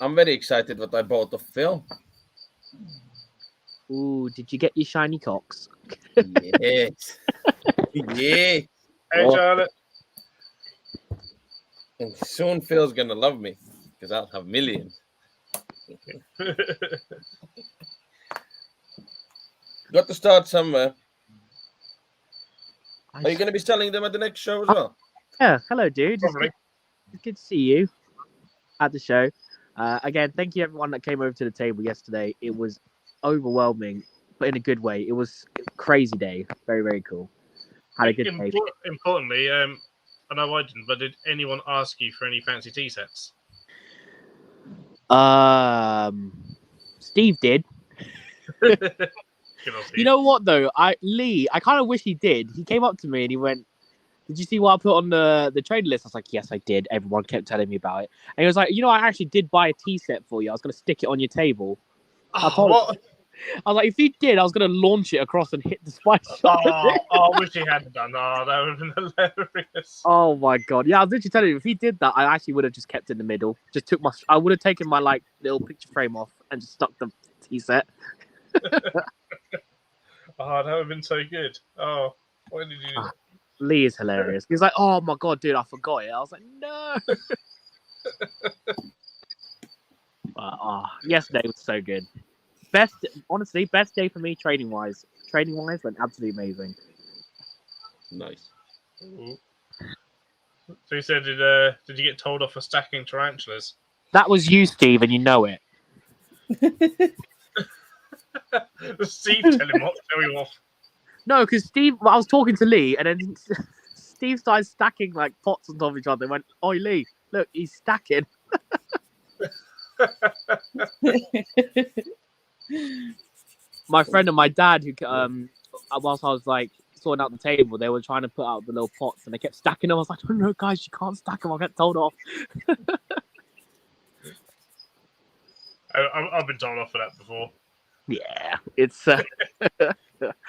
I'm very excited what I bought of Phil. Ooh, did you get your shiny cocks? Yes. Yeah. Hey, Charlotte. And soon Phil's gonna love me because I'll have millions. Got to start somewhere. Are you going to be selling them at the next show as well? Yeah, hello, dude. Probably. It's good to see you at the show. Again, thank you everyone that came over to the table yesterday. It was overwhelming, but in a good way. It was a crazy day. Very, very cool. Had a good day. Importantly, I know I didn't, but did anyone ask you for any fancy tea sets? Steve did. Good on Steve. You know what though? I kind of wish he did. He came up to me and he went, "Did you see what I put on the trade list?" I was like, "Yes, I did." Everyone kept telling me about it, and he was like, "You know, I actually did buy a tea set for you. I was gonna stick it on your table." I was like, "If you did, I was gonna launch it across and hit the spice shop." I wish he hadn't done. Oh, that would have been hilarious. Oh my god! Yeah, I was literally telling you, if he did that, I actually would have just kept it in the middle. I would have taken my like little picture frame off and just stuck the tea set. Oh, that would have been so good. Oh, why did you do that? Lee is hilarious. He's like, "Oh my god, dude, I forgot it." I was like, "No." Yesterday was so good. Honestly, best day for me trading wise. Trading wise, went absolutely amazing. Nice. Ooh. So you said, did you get told off for stacking tarantulas? That was you, Steve, and you know it. Steve tell him what to tell you off. No, because Steve, I was talking to Lee, and then Steve started stacking like pots on top of each other. And went, "Oi, Lee, look, he's stacking." My friend and my dad, who whilst I was like sorting out the table, they were trying to put out the little pots, and they kept stacking them. I was like, "Oh no, guys, you can't stack them. I'll get told off." I've been told off for that before. Yeah, it's It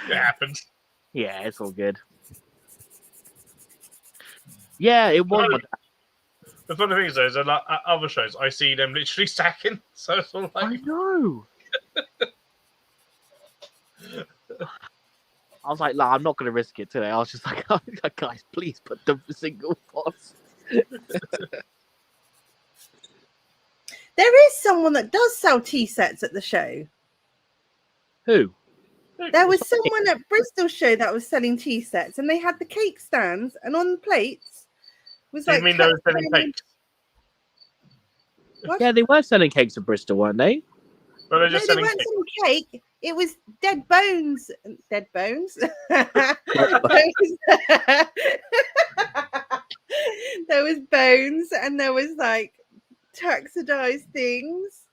happens. yeah, it's all good. Yeah, it was. My dad. The funny thing is, though, is that like, at other shows, I see them literally stacking. So it's all like, I know. I was like, "Nah, I'm not going to risk it today." I was just like, "Oh, guys, please put the single pots." There is someone that does sell tea sets at the show. Who? There was someone at Bristol show that was selling tea sets, and they had the cake stands, and on the plates was do you like. mean they were selling cakes? What? Yeah, they were selling cakes at Bristol, weren't they? But they're No, just they selling weren't cakes. selling cake. It was dead bones. Dead bones. There was bones, and there was like taxidized things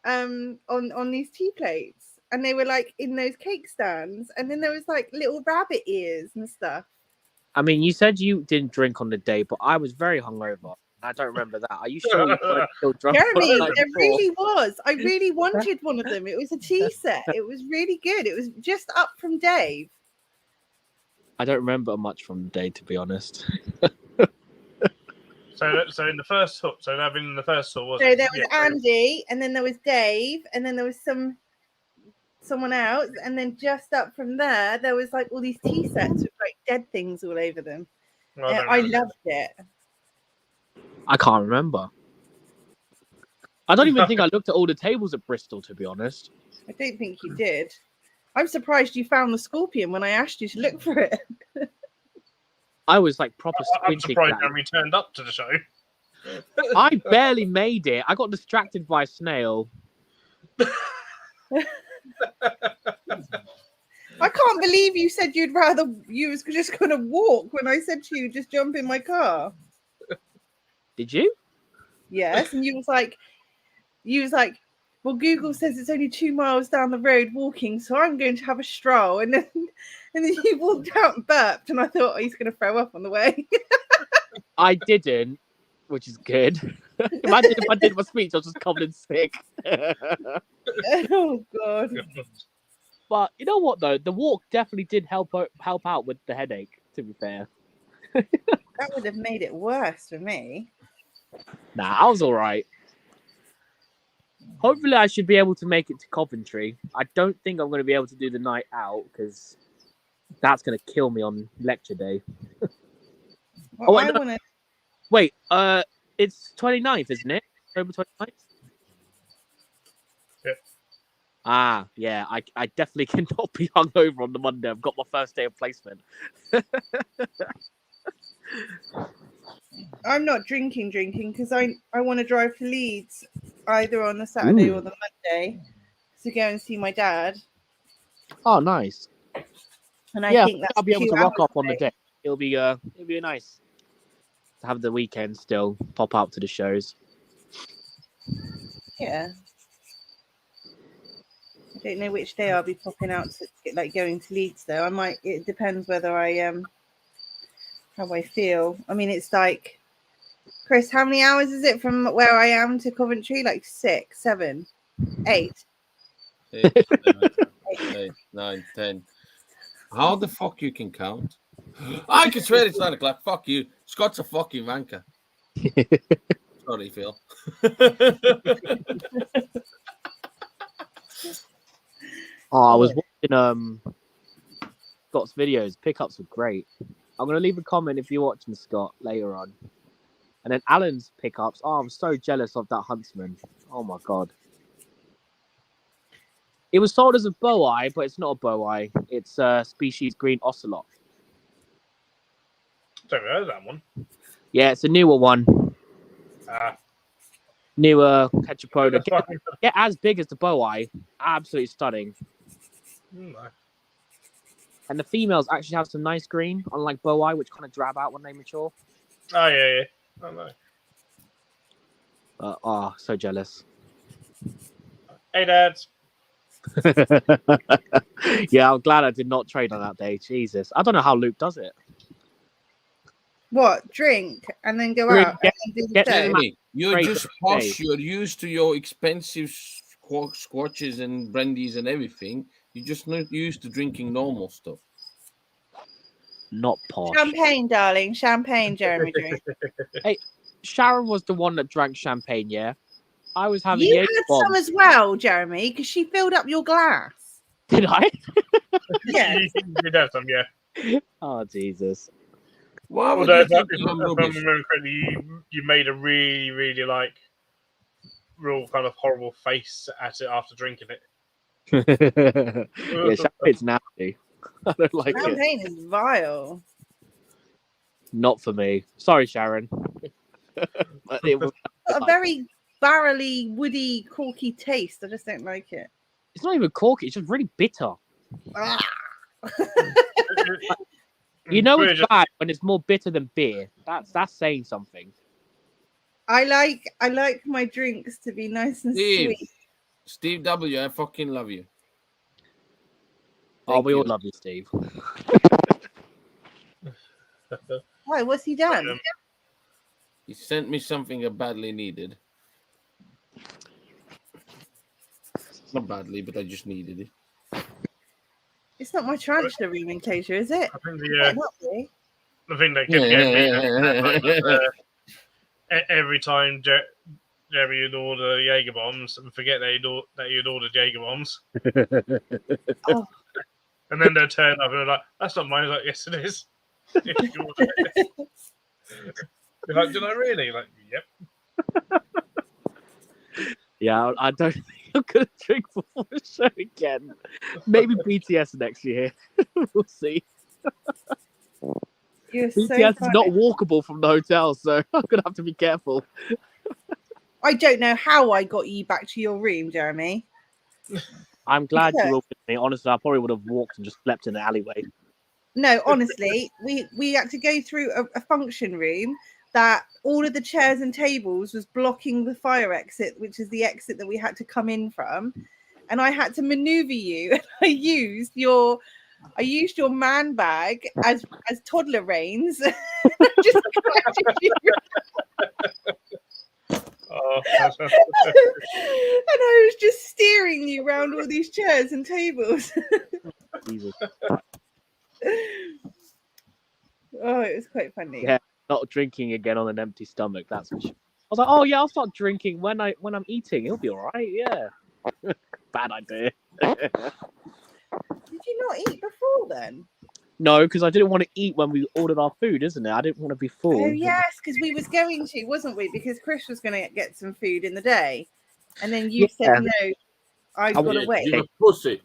on these tea plates, and they were like in those cake stands, and then there was like little rabbit ears and stuff. I mean, you said you didn't drink on the day, but I was very hungover. I don't remember that. Are you sure you weren't still drunk? Jeremy, there really was. I really wanted one of them. It was a tea set. It was really good. It was just up from Dave. I don't remember much from the day, to be honest. So in the first tour, so that been in the first tour, was So it? there was Andy, and then there was Dave, and then there was someone else, and then just up from there was like all these tea sets with like dead things all over them. I loved it. I can't remember. I don't even think I looked at all the tables at Bristol, to be honest. I don't think you did. I'm surprised you found the scorpion when I asked you to look for it. I was like proper I'm squinting. surprised Jeremy turned up to the show. I barely made it. I got distracted by a snail. I can't believe you said you was just going to walk when I said to you, just jump in my car. Did you? Yes. And you was like, well, Google says it's only 2 miles down the road walking, so I'm going to have a stroll. And then you walked out and burped, and I thought, oh, he's going to throw up on the way. I didn't, which is good. Imagine if I did my speech, I was just covered in sick. Oh, God. But you know what, though? The walk definitely did help out with the headache, to be fair. That would have made it worse for me. Nah, I was all right. Hopefully, I should be able to make it to Coventry. I don't think I'm going to be able to do the night out because that's going to kill me on lecture day. Well, Wait, it's 29th, isn't it? October 29th? Yeah. Yeah, I definitely cannot be hungover on the Monday. I've got my first day of placement. I'm not drinking because I want to drive to Leeds either on the Saturday or the Monday to go and see my dad. Oh, nice. And I think that's I'll be able 2 to rock hours up on the away. day. It'll be nice to have the weekend still pop out to the shows. Yeah. I don't know which day I'll be popping out to like going to Leeds though. I might. It depends whether I how I feel. I mean, it's like, Chris, how many hours is it from where I am to Coventry? Like 6, 7, 8. 8, 7, 8, 9, 10. How the fuck you can count? I can swear it's 9 o'clock. Fuck you. Scott's a fucking wanker. Sorry, Phil. I was watching Scott's videos. Pickups were great. I'm gonna leave a comment if you're watching Scott later on. And then Alan's pickups. Oh, I'm so jealous of that Huntsman. Oh my god. It was sold as a bow eye, but it's not a bow eye. It's a species green ocelot. Don't know that one. Yeah, it's a newer one. Newer Tetrapoda. Get as big as the bow eye. Absolutely stunning. No. And the females actually have some nice green, unlike bow eye, which kind of drab out when they mature. Oh, yeah. I know. So jealous. Hey, Dad. Yeah, I'm glad I did not trade on that day. Jesus. I don't know how Luke does it. What? Drink and then go Drink, out and then do the show? Jeremy, you're Trade just the posh. day. You're used to your expensive squatches and brandies and everything. You're just not used to drinking normal stuff. Not posh. Champagne, darling. Champagne, Jeremy drink. Hey, Sharon was the one that drank champagne, yeah? I was having You Jaeger had bombs. some as well, Jeremy, because she filled up your glass. Did I? Yeah. You did have some, yeah. Oh, Jesus. Why would Although, you if think I I'm rubbish? remember correctly, you made a really, really real kind of horrible face at it after drinking it. Yeah, champagne's nasty. I don't like it. Champagne is vile. Not for me. Sorry, Sharon. But it was, Got a very barrely, woody, corky taste. I just don't like it. it's not even corky. It's just really bitter. Ah. You know We're it's just- bad when it's more bitter than beer. That's saying something. I like my drinks to be nice and Steve. sweet. Steve W, I fucking love you. Oh, Thank we all you. love you, Steve. Why? What's he done? He sent me something I badly needed. Not badly, but I just needed it. It's not my tarantula room enclosure, is it? I think Might not be. the thing that kept getting me every time Jeremy would order Jaeger bombs and forget that you'd ordered Jaeger bombs. Oh. And then they'll turn up and they're like, that's not mine. Like, yes, it is. You ordered it. You're like, did I really? Like, yep. Yeah, I don't think I'm gonna drink before the show again. Maybe BTS next year. We'll see. You're so BTS is funny. not walkable from the hotel, so I'm gonna have to be careful. I don't know how I got you back to your room, Jeremy. I'm glad Okay. you're all with me. Honestly, I probably would have walked and just slept in the alleyway. No, honestly, we had to go through a function room that all of the chairs and tables was blocking the fire exit, which is the exit that we had to come in from, and I had to maneuver you. I used your man bag as toddler reins. Just Oh, and I was just steering you around all these chairs and tables. Jesus. Oh, it was quite funny. Yeah. Not drinking again on an empty stomach, that's for sure. I was like, oh yeah, I'll start drinking when I'm eating. It'll be all right. Yeah. Bad idea. Did you not eat before then? No, because I didn't want to eat when we ordered our food, isn't it? I didn't want to be full. Oh yes, because we was going to, wasn't we? Because Chris was going to get some food in the day, and then you Yeah. said no. I got Yeah, away. you're a pussy.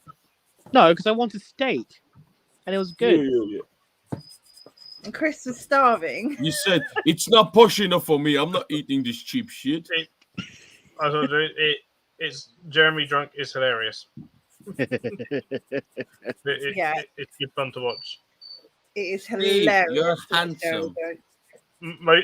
No, because I wanted steak, and it was good. Yeah. And Chris was starving. You said it's not posh enough for me. I'm not eating this cheap shit. I told you, it's Jeremy drunk is hilarious. Yeah. It's good fun to watch. It is Steve, hilarious. you're to watch Jeremy handsome. drunk.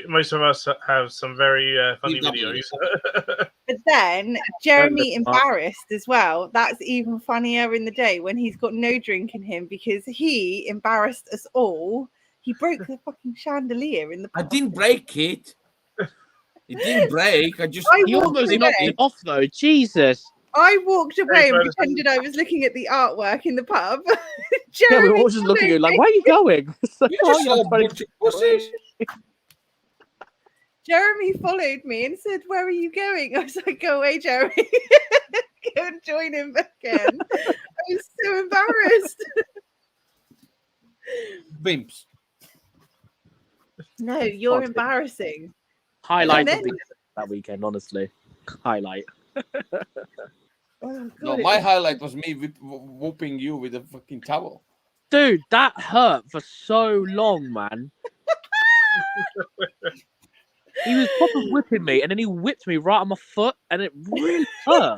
Most of us have some very funny PW. videos. But then Jeremy Don't look up. embarrassed as well. That's even funnier in the day when he's got no drink in him because he embarrassed us all. He broke the fucking chandelier in the I pub. didn't break it. It didn't break. I just. He almost knocked it off, though. Jesus. I walked away and Madison. pretended I was looking at the artwork in the pub. Yeah, we were all Jeremy just looking at you followed like, where are you going? It's like, You "Oh, just yeah, saw I'm a trying bunch to of pussies. Jeremy followed me and said, "Where are you going?" I was like, "Go away, Jeremy." Go and join him again. I was so embarrassed. Bimps. No, you're Oh, embarrassing. highlight And of then- the that weekend, honestly. Highlight. Oh, No, God, it my was- highlight was me whooping you with a fucking towel. Dude, that hurt for so long, man. He was proper whipping me, and then he whipped me right on my foot, and it really hurt.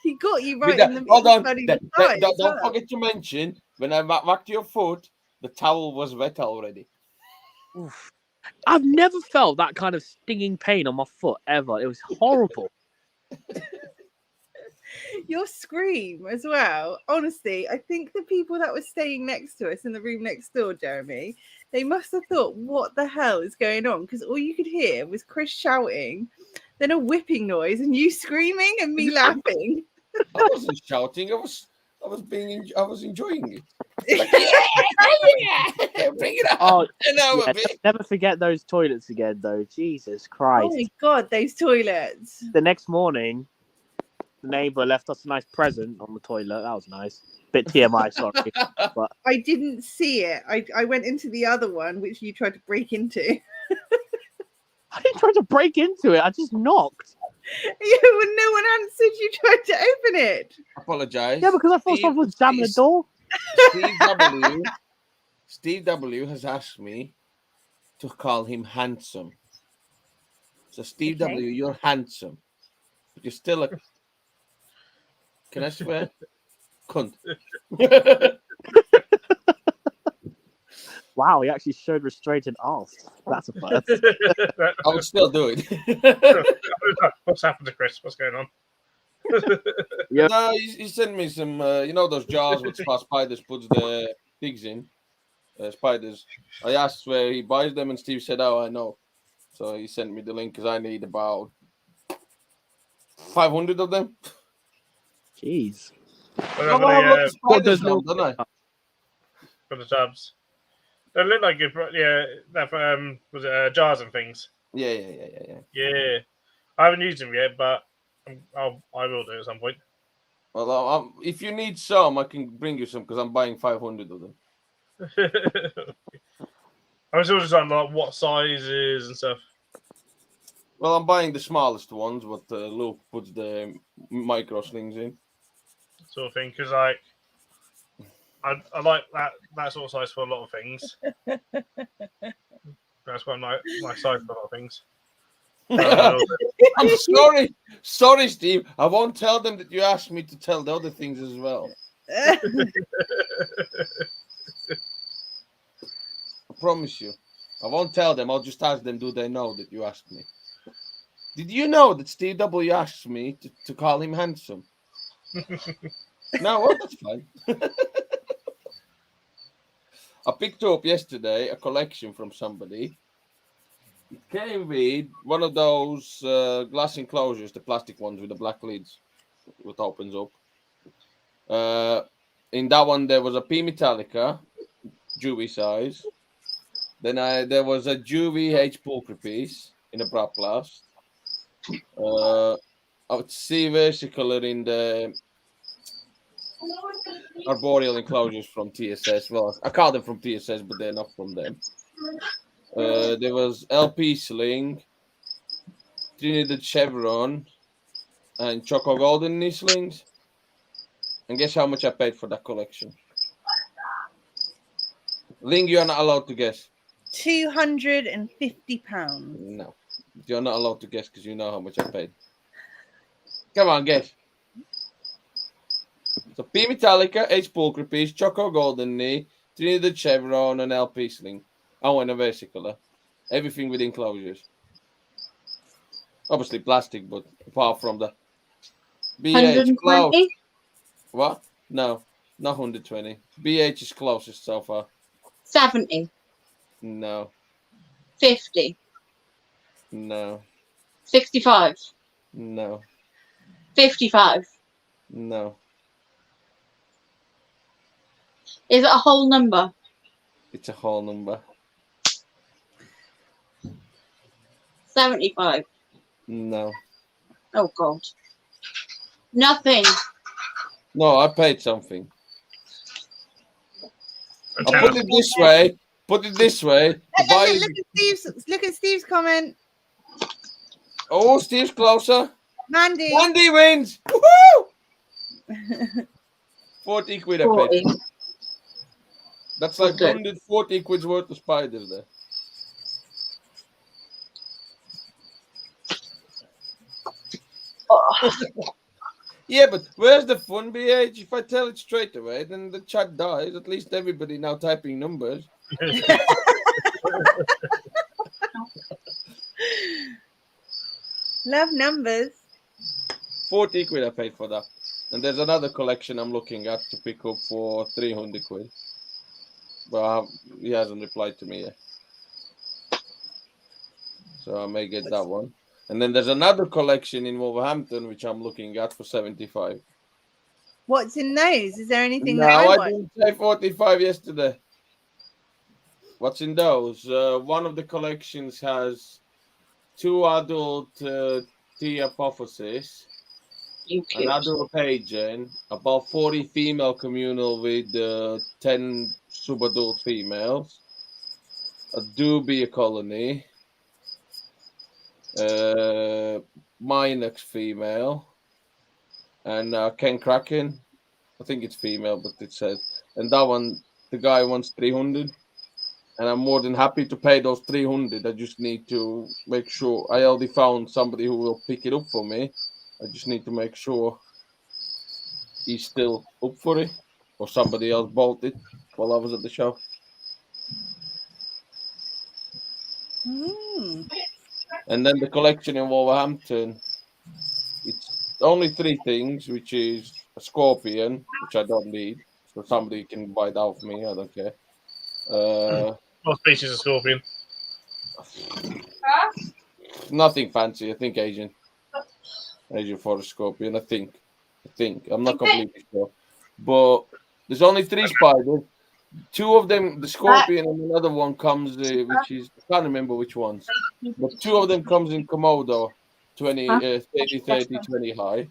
He got you With right the- in the hold on. bloody Don't side as well. forget to mention when I whacked your foot, the towel was wet already. Oof. I've never felt that kind of stinging pain on my foot ever. It was horrible. Your scream as well. Honestly, I think the people that were staying next to us in the room next door, Jeremy, they must have thought, what the hell is going on? Because all you could hear was Chris shouting, then a whipping noise, and you screaming and me laughing. I wasn't shouting. I was enjoying it. Like, yeah, bring it up. Oh, a yeah, bit. never forget those toilets again, though. Jesus Oh Christ. my God, those toilets. The next morning, the neighbour left us a nice present on the toilet. That was nice. Bit TMI, sorry. I didn't see it. I went into the other one, which you tried to break into. I didn't try to break into it. I just knocked. Yeah, when no one answered, you tried to open it. Apologize. Yeah, because I thought someone was jamming the door. Steve W has asked me to call him handsome. So Steve Okay. W, you're handsome. But you're still a. Can I swear? Cunt. Wow, he actually showed restraint and asked. That's a first. I would still do it. What's happened to Chris? What's going on? Yeah. No, he sent me some, those jars with spiders puts the pigs in. Spiders. I asked where he buys them, and Steve said, "Oh, I know." So he sent me the link because I need about 500 of them. Jeez. Oh, well, I've got the What spiders does now, little- don't I? For the tubs. They look like good. Yeah, that was it jars and things. Yeah. Yeah, I haven't used them yet, but I will do at some point. Well, if you need some, I can bring you some because I'm buying 500 of them. I was just on like what sizes and stuff. Well, I'm buying the smallest ones, but Luke puts the micro slings in. Sort of thing, because like I like that sort of size for a lot of things. That's why my size for a lot of things. I'm sorry, Steve. I won't tell them that you asked me to tell the other things as well. I promise you. I won't tell them. I'll just ask them, do they know that you asked me? Did you know that Steve W asked me to call him handsome? No, well, that's fine. I picked up yesterday a collection from somebody. It came with one of those glass enclosures, the plastic ones with the black lids, what opens up. In that one, there was a P Metallica, Juvie size. Then there was a Juvie H Pulcre piece in a Brap Blast. I would see versicolor in the arboreal enclosures from TSS. Well, I call them from TSS, but they're not from them. There was LP Sling, Trinidad Chevron, and Choco Golden knee slings. And guess how much I paid for that collection? Ling, you're not allowed to guess. £250. No. You're not allowed to guess because you know how much I paid. Come on, guess. So P Metallica, H Pulcra piece, Choco Golden Knee, Trinidad Chevron, and LP Sling. Oh, and a vesicular. Everything with enclosures. Obviously plastic, but apart from the BH close. 120? What? No, not 120. BH is closest so far. 70? No, 50? no, 65? no, 55? no. Is it a whole number? It's a whole number. 75? No. Oh, God. Nothing. No, I paid something. A I'll put it this way. Put it this way. Look at Steve's comment. Oh, Steve's closer. Mandy. Mandy wins. Woohoo! 40 quid I paid. 40. That's like Okay. 140 quid's worth of spiders there. Oh, Yeah, but where's the fun, BH? If I tell it straight away, then the chat dies. At least everybody now typing numbers. Love numbers. 40 quid I paid for that. And there's another collection I'm looking at to pick up for 300 quid. But he hasn't replied to me yet. So I may get that one. And then there's another collection in Wolverhampton, which I'm looking at for 75. What's in those? Is there anything No, that I I want? didn't say 45 yesterday. What's in those? One of the collections has 2 adult T apophysis, you an cute. adult pagan, about 40 female communal with 10 subadult females, a dubia colony, Minox female, and Ken Kraken. I think it's female, but it says. And that one, the guy wants 300. And I'm more than happy to pay those 300. I just need to make sure. I already found somebody who will pick it up for me. I just need to make sure he's still up for it, or somebody else bought it while I was at the show. Mm. And then the collection in Wolverhampton, it's only 3 things, which is a scorpion, which I don't need. So somebody can buy that off me. I don't care. What species of scorpion? Nothing fancy. I think Asian forest scorpion. I think. I'm not completely sure. But there's only 3 spiders. 2 of them, the scorpion, and another one comes, which is, I can't remember which ones. But 2 of them comes in Komodo, 30, 20 high.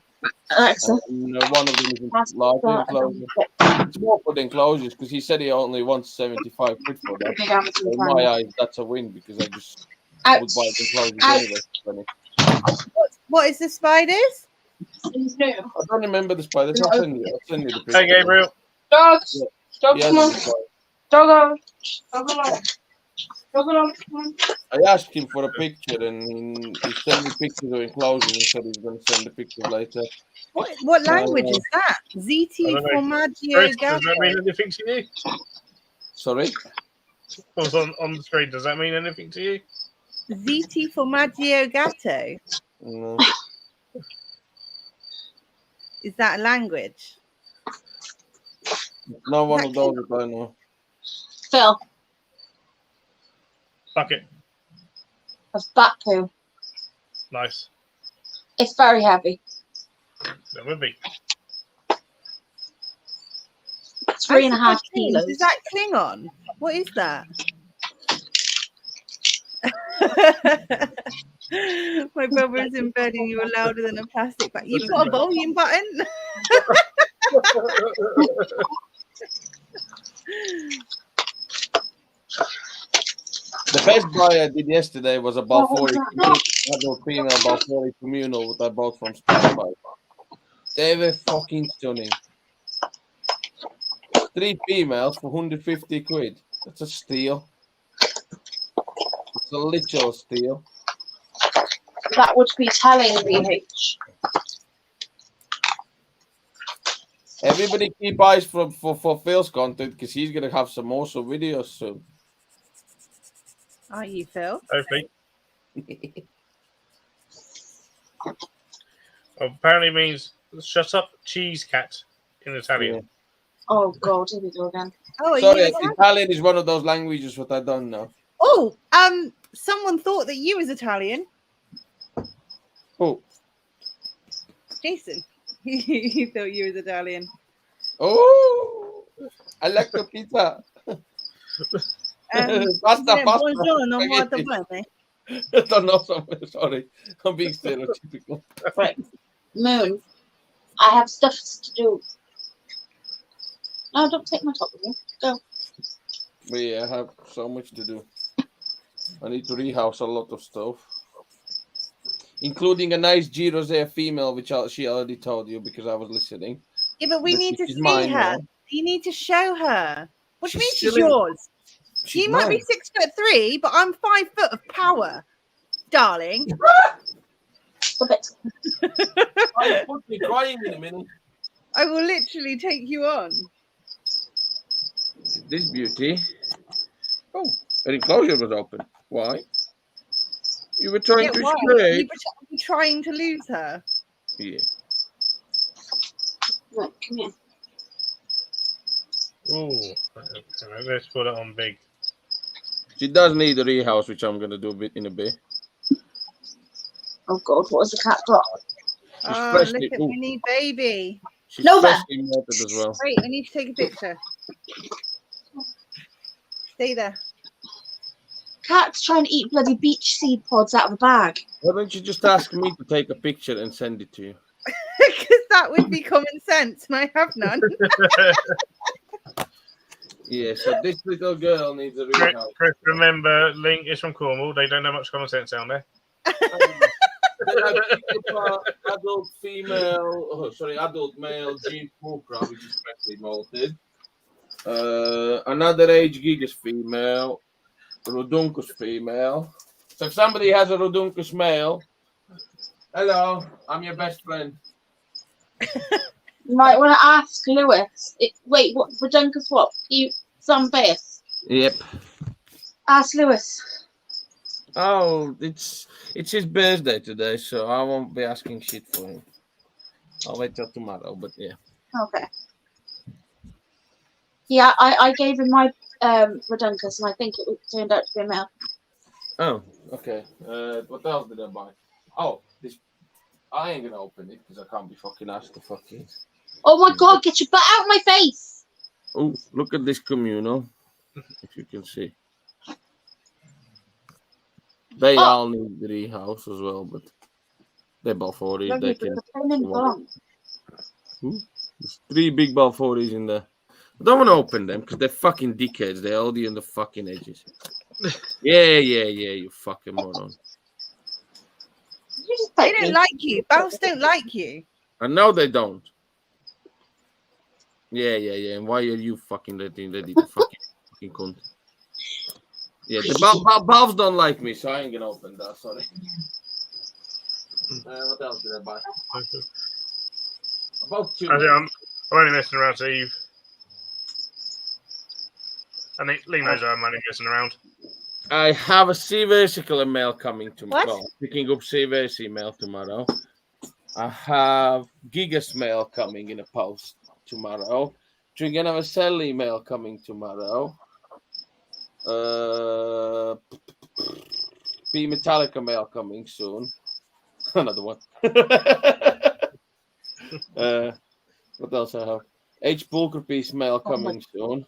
Alexa. And one of them is in larger enclosure. It's more for the enclosures because he said he only wants 75 quid for that. Big Amazon So in Prime. my eyes, that's a win because I just Out. would buy the enclosures anyway. What is the spiders? It's new. I don't remember the spiders. I'll send you the picture. Hey, Gabriel. Dogs. Yeah. Dogs, He come on. hasn't replied. Doggo. Doggo. Doggo, come on. I asked him for a picture and he sent me pictures of enclosures and said he's going to send the pictures later. What language is that? I ZT don't know. Formaggio Chris, does that mean Gatto. anything to you? Sorry? What's on the screen? Does that mean anything to you? ZT Formaggio Gatto. No. Is that a language? Not one of those that I know. Phil, Bucket. of bat poo. Nice. It's very heavy. That would be. 3.5 kilos. Is that Klingon? What is that? My brother is in bed and you were louder than a plastic bag. You've got a volume button? The best buy I did yesterday was about 40 adult female, about 40 communal that I bought from Spotify. They were fucking stunning. 3 females for 150 quid. That's a steal. It's a literal steal. That would be telling, BH. Everybody keep eyes for Phil's content because he's gonna have some awesome videos soon. Are you, Phil? Hopefully. Apparently means shut up, cheese cat in Italian. Yeah. Oh God, here we go again. Oh, are Sorry, you Italian? Italian is one of those languages what I don't know. Oh, someone thought that you was Italian. Oh, Jason. He thought you was Italian. oh, I like the pizza. Pasta. Buongiorno, molto bene. I don't know something. Sorry, I'm being stereotypical. Right, Moon. I have stuff to do. No, don't take my top with you. Go. But yeah, I have so much to do. I need to rehouse a lot of stuff, including a nice G Rosé female, which she already told you because I was listening. Yeah, but we But need to she's see mine her. now. You need to show her. What do you mean She's she's still in- yours? She's You might be mine. 6'3", but I'm 5 foot of power, darling. Stop it. I put me crying in a minute. I will literally take you on. This beauty. Oh, her enclosure was open. Why? You were trying to why? escape. You were trying to lose her. Yeah. Right, come here. Ooh, let's put it on big. She does need a rehouse, which I'm gonna do in a bit. Oh God, what has the cat got? She's Oh, freshly. look at Ooh, mini baby. she's Nova! freshly melted as well. Wait, I need to take a picture. Stay there. Cat's trying to eat bloody beach seed pods out of a bag. Why don't you just ask me to take a picture and send it to you? Because that would be common sense, and I have none. Yeah, so this little girl needs a Chris, rehouse. Chris, remember, Link is from Cornwall. They don't know much common sense down there. Adult female, adult male G Pulcra, which is freshly malted. Another age Gigas female, Roduncus female. So if somebody has a Roduncus male, hello, I'm your best friend. You might want to ask Lewis. Wait, what? Redunkus what? Some base. Yep. Ask Lewis. Oh, it's his birthday today, so I won't be asking shit for him. I'll wait till tomorrow, but yeah. Okay. Yeah, I gave him my Redunkus, and I think it turned out to be a male. Oh, okay. What else did I buy? Oh, this. I ain't gonna open it because I can't be fucking asked to fucking. Oh my God! Get your butt out of my face! Oh, look at this communal. If you can see, they all need the rehouse as well, but they're Balfouries. They can. There's 3 big Balfouries in there. I don't want to open them because they're fucking dickheads. They're already on the fucking edges. Yeah, you fucking moron. They don't like you. Bounce don't like you. I know they don't. Yeah. And why are you fucking letting the fucking cunt? Yeah, the Balves don't like me, so I ain't gonna open that. Sorry. What else did I buy? About 2. I'm only messing around, Steve. I think Lee knows I'm only messing around. I have a sea versicle mail coming tomorrow. What? No, picking up sea versicle mail tomorrow. I have Gigas mail coming in a post tomorrow. We're gonna have a Cell email coming tomorrow. B Metallica mail coming soon. Another one. What else I have? H Pulcher piece mail coming soon.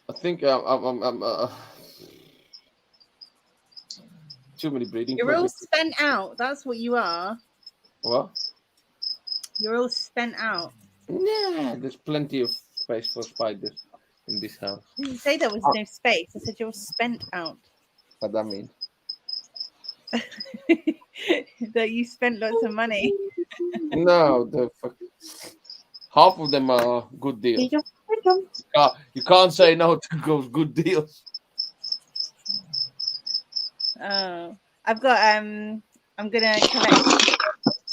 I think I'm too many breeding. You're all projects. spent out. That's what you are. What? You're all spent out. Yeah, there's plenty of space for spiders in this house. I didn't say there was no space. I said you're spent out. What that mean? That you spent lots of money. No, the fuck. half of them are good deals. You can't say no to those good deals. Oh, I've got I'm gonna collect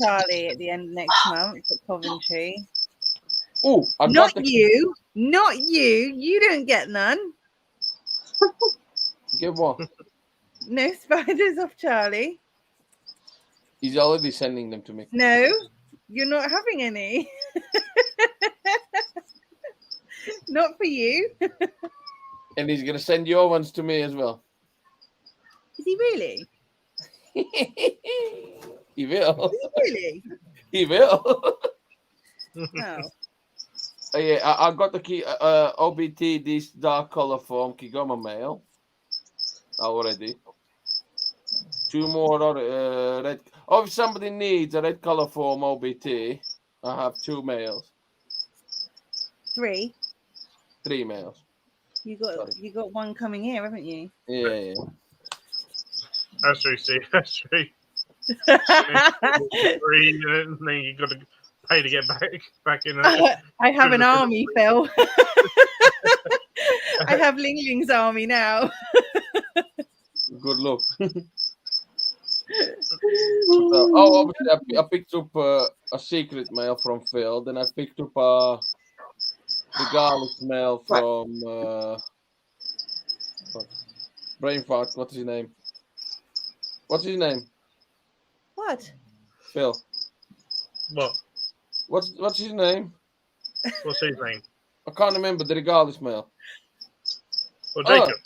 Charlie at the end of next month at Coventry. Oh, Not you. You don't get none. Get what? No spiders off Charlie. He's already sending them to me. No, you're not having any. Not for you. And he's gonna send your ones to me as well. Is he really? He will. Is he really? He will. Oh. Yeah, I got the key. OBT this dark color form Kigoma mail already. 2 more red. Oh, if somebody needs a red color form OBT, I have 2 mails. 3. 3 mails. You got one coming here, haven't you? Yeah. That's true, Steve. That's true. 3, and then you got to pay to get back in. I have an army, Phil. I have Ling Ling's army now. Good luck. Obviously, I picked up a secret mail from Phil. Then I picked up the garlic mail from Brain Fart. What's his name? What's his name? What? Phil. What? What's his name? What's his name? I can't remember the regardless mail. Well, Jacob.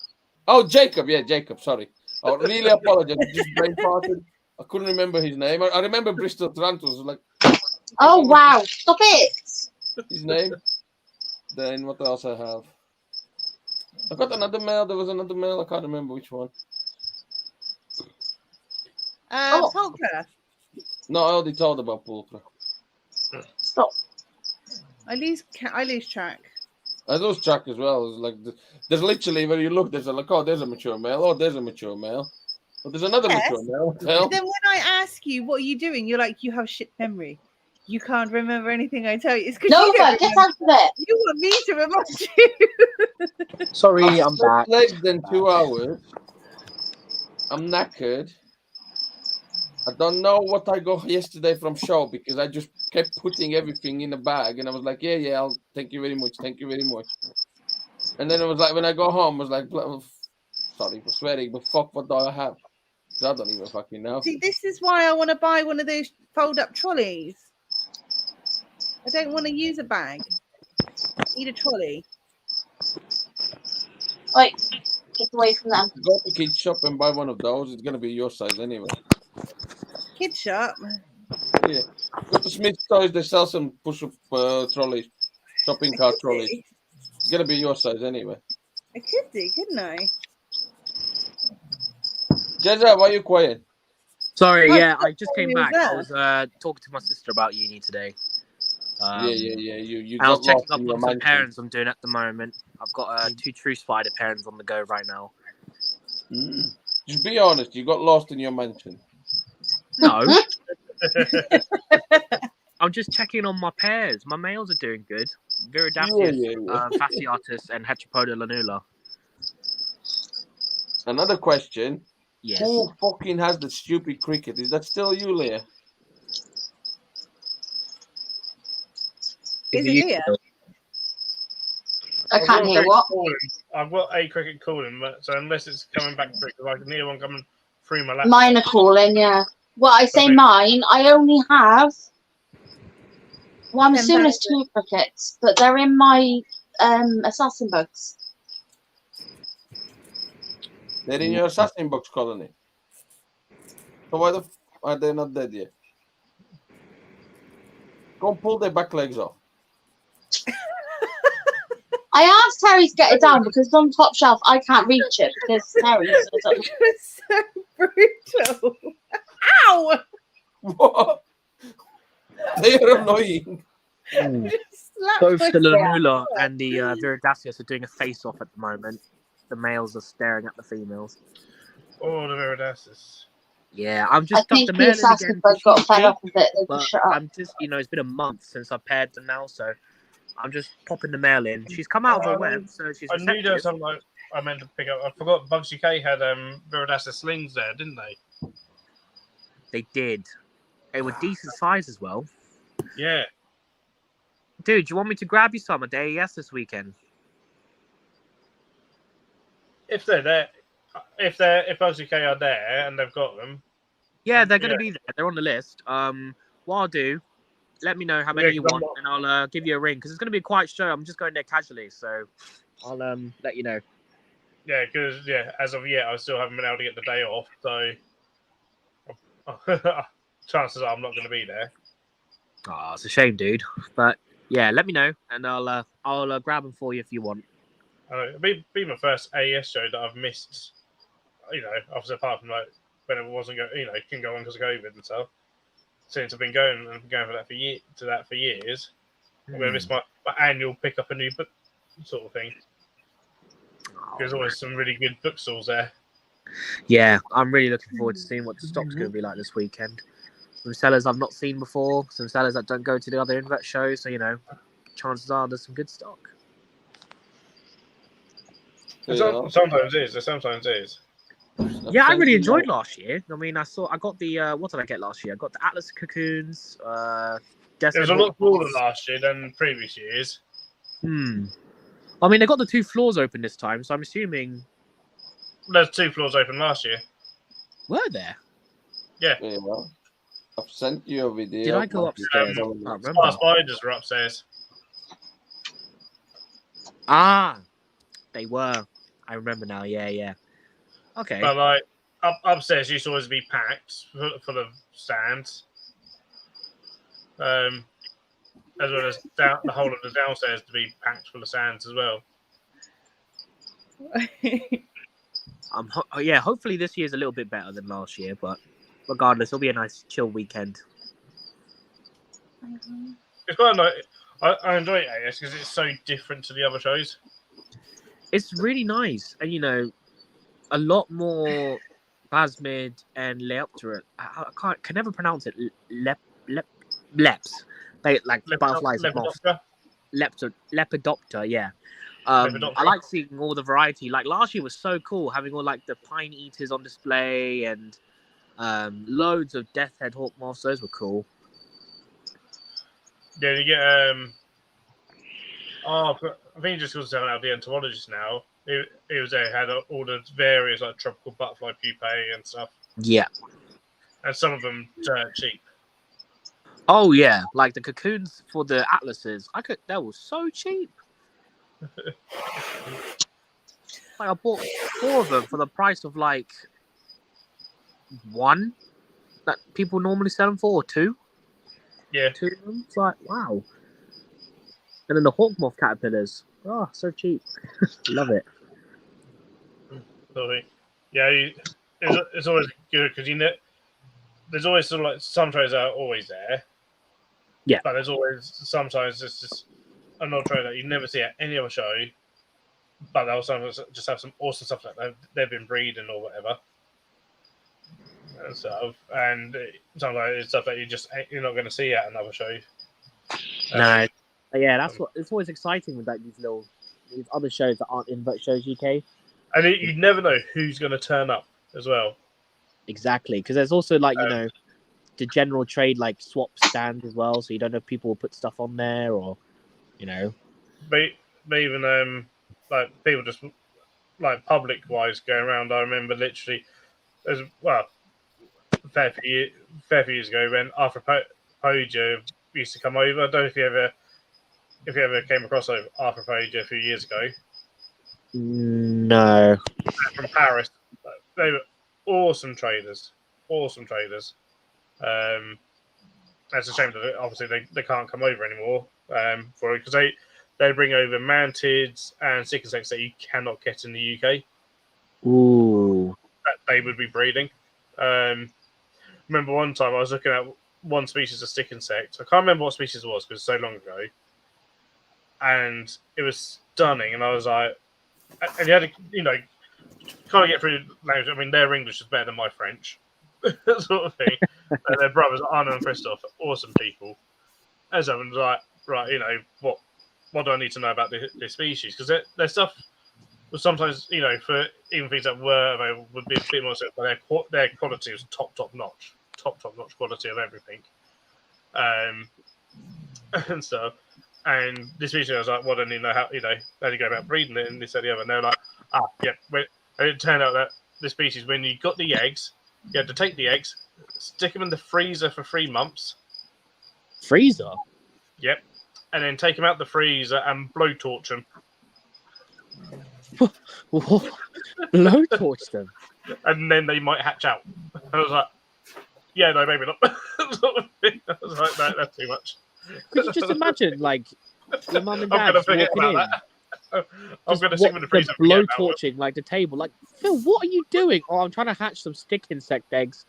Oh, Jacob. Yeah, Jacob. Sorry. I really apologize. I just brain farted. I couldn't remember his name. I remember Bristol Tarantos. Like. Oh wow! Stop it. His name. Then what else I have? I got another mail. There was another mail. I can't remember which one. Pulcra. No, I already told about Pulcra. Stop. I lose track. I lose track as well. It's like there's literally when you look, there's like, oh, there's a mature male. Oh, there's a mature male. Oh, there's another mature male. What the hell? But then when I ask you what are you doing, you're like, you have shit memory. You can't remember anything I tell you. It's because No, but get out of it. You want me to remind you. Sorry, I'm back. Less than 2 hours. I'm knackered. I don't know what I got yesterday from show because I just kept putting everything in a bag and I was like, yeah, I'll thank you very much. And then it was like when I go home, I was like, sorry for swearing, but fuck, what do I have? Because I don't even fucking know. See, this is why I want to buy one of those fold-up trolleys. I don't want to use a bag. I need a trolley. Wait, get away from them. Go to kids shop and buy one of those. It's gonna be your size anyway. Kid shop. Yeah, go to Smith's Toys. They sell some push-up trolleys, shopping cart trolleys. It's gonna be your size anyway. I could do, couldn't I? Jezza, why are you quiet? Sorry, Oh, yeah, I just came you back. was I there. was talking to my sister about uni today. Yeah. You I was got checking lost up in your on some mansion. parents I'm doing at the moment. I've got 2 true spider parents on the go right now. Just be honest. You got lost in your mansion. No. I'm just checking on my pairs. My males are doing good. Viridacius, Yeah. Fasciatus, and Heteropoda lanula. Another question. Yes. Who fucking has the stupid cricket? Is that still you, Leah? Is it Leah? I can't hear what. I've got a cricket calling, but so unless it's coming back through, because I can hear one coming through my laptop. Mine are calling, yeah. Well, I say Okay. mine. I only have. Well, I'm 10,000. assuming it's 2 crickets, but they're in my assassin books. They're in your assassin box colony. So why the are they not dead yet? Go and pull their back legs off. I asked Terry to get it down because it's on top shelf. I can't reach it because Terry's is up. It was so brutal. Ow! What? They are annoying. Just slapped Both my the foot. lanula and the Viridacius are doing a face-off at the moment. The males are staring at the females. Oh, the Viridacious. Yeah, I'm I just stuck think the the mail in assassin again. bug got fed up of it. They But just shut up. I'm just, it's been a month since I paired them now, so I'm just popping the mail in. She's come out of her web, so she's I knew there was receptive. something I meant to pick up. I forgot Bugs UK had Viridassa slings there, didn't they? They did. They were decent size as well. Yeah. Dude, do you want me to grab you some at AES this weekend? If they're there, if Bugs UK are there and they've got them, Yeah, they're going to be there. They're on the list. What I'll do, let me know how many you want, and I'll give you a ring, because it's going to be a quiet show. I'm just going there casually, so I'll let you know. Yeah, because as of yet, I still haven't been able to get the day off, so chances are I'm not going to be there. Oh, it's a shame, dude. But yeah, let me know, and I'll grab them for you if you want. It'll be my first AES show that I've missed. Obviously apart from like when it wasn't going, couldn't go on because of COVID and stuff. Since I've been going for that for years, I'm going to miss my annual pick up a new book sort of thing. There's always some really good bookstalls there. Yeah, I'm really looking forward to seeing what the stock's going to be like this weekend. Some sellers I've not seen before, some sellers that don't go to the other invert shows, so chances are there's some good stock. Sometimes it is. Sometimes it is. Yeah, I really enjoyed last year. I mean, I got the what did I get last year? I got the Atlas cocoons. It was a lot smaller last year than previous years. I mean, they got the 2 floors open this time, so I'm assuming there's 2 floors open last year. Were there? Yeah. I've sent you a video. Did I go upstairs? I can't remember. Spiders were upstairs. They were. I remember now. Yeah. Okay. But like upstairs used to always be packed full of stands. As well as the whole of the downstairs to be packed full of stands as well. Hopefully this year's a little bit better than last year, but regardless, it'll be a nice chill weekend. It's quite nice. I enjoy AS because it's so different to the other shows. It's really nice, and a lot more Plasmid and Leoptera. I can never pronounce it. Leps. They like butterflies and moths. Lepidopter, yeah. I like seeing all the variety. Like last year was so cool, having all like the pine eaters on display and loads of death head hawk moths. Those were cool. Yeah, you get I think just because they're out the entomologist now, it was there had all the various like tropical butterfly pupae and stuff. Yeah, and some of them dirt cheap. Oh yeah, like the cocoons for the atlases. They were so cheap. Like I bought 4 of them for the price of like 1 that people normally sell them for, or 2. Yeah, 2 of them. It's like wow. And then the hawk moth caterpillars. Oh, so cheap. Love it. So, yeah, it's always good because there's always sort of like some trays are always there. Yeah, but there's always sometimes it's just another tray that you never see at any other show. But they'll sometimes just have some awesome stuff like they've been breeding or whatever. And stuff, and sometimes it's stuff that you're not going to see at another show. No, yeah, that's what it's always exciting with like these other shows that aren't invert shows UK. And you never know who's going to turn up as well. Exactly, because there's also like the general trade like swap stands as well, so you don't know if people will put stuff on there or But even like people just like public wise going around. I remember literally a fair few years ago when Arthur Poja used to come over. I don't know if you ever came across Arthur Poja a few years ago. No. From Paris. They were awesome traders. Awesome traders. It's a shame that obviously they can't come over anymore for it because they bring over mantids and stick insects that you cannot get in the UK. Ooh. That they would be breeding. Remember one time I was looking at one species of stick insect. I can't remember what species it was because it's so long ago. And it was stunning. And I was like, and you had to, kind of get through language. I mean, their English is better than my French. sort of thing. And their brothers, Arno and Christoph, awesome people. And so I was like, right, you know, what do I need to know about this species? Because their stuff was sometimes, you know, for even things that were available would be a bit more, but their quality was top notch quality of everything. And stuff. And this species, I was like, well, I need to know how, you know, how to go about breeding it, and this and the other. And they were like, yeah. And it turned out that the species, when you got the eggs, you had to take the eggs, stick them in the freezer for 3 months. Freezer? Yep. And then take them out the freezer and blowtorch them. Blowtorch them? And then they might hatch out. I was like, yeah, no, maybe not. I was like, no, that's too much. Could you just imagine, like, your mum and I'm dad going to forget walking in? about that. I'm going to sit with the freezer. Blowtorching, like, the table. Like, Phil, what are you doing? Oh, I'm trying to hatch some stick insect eggs.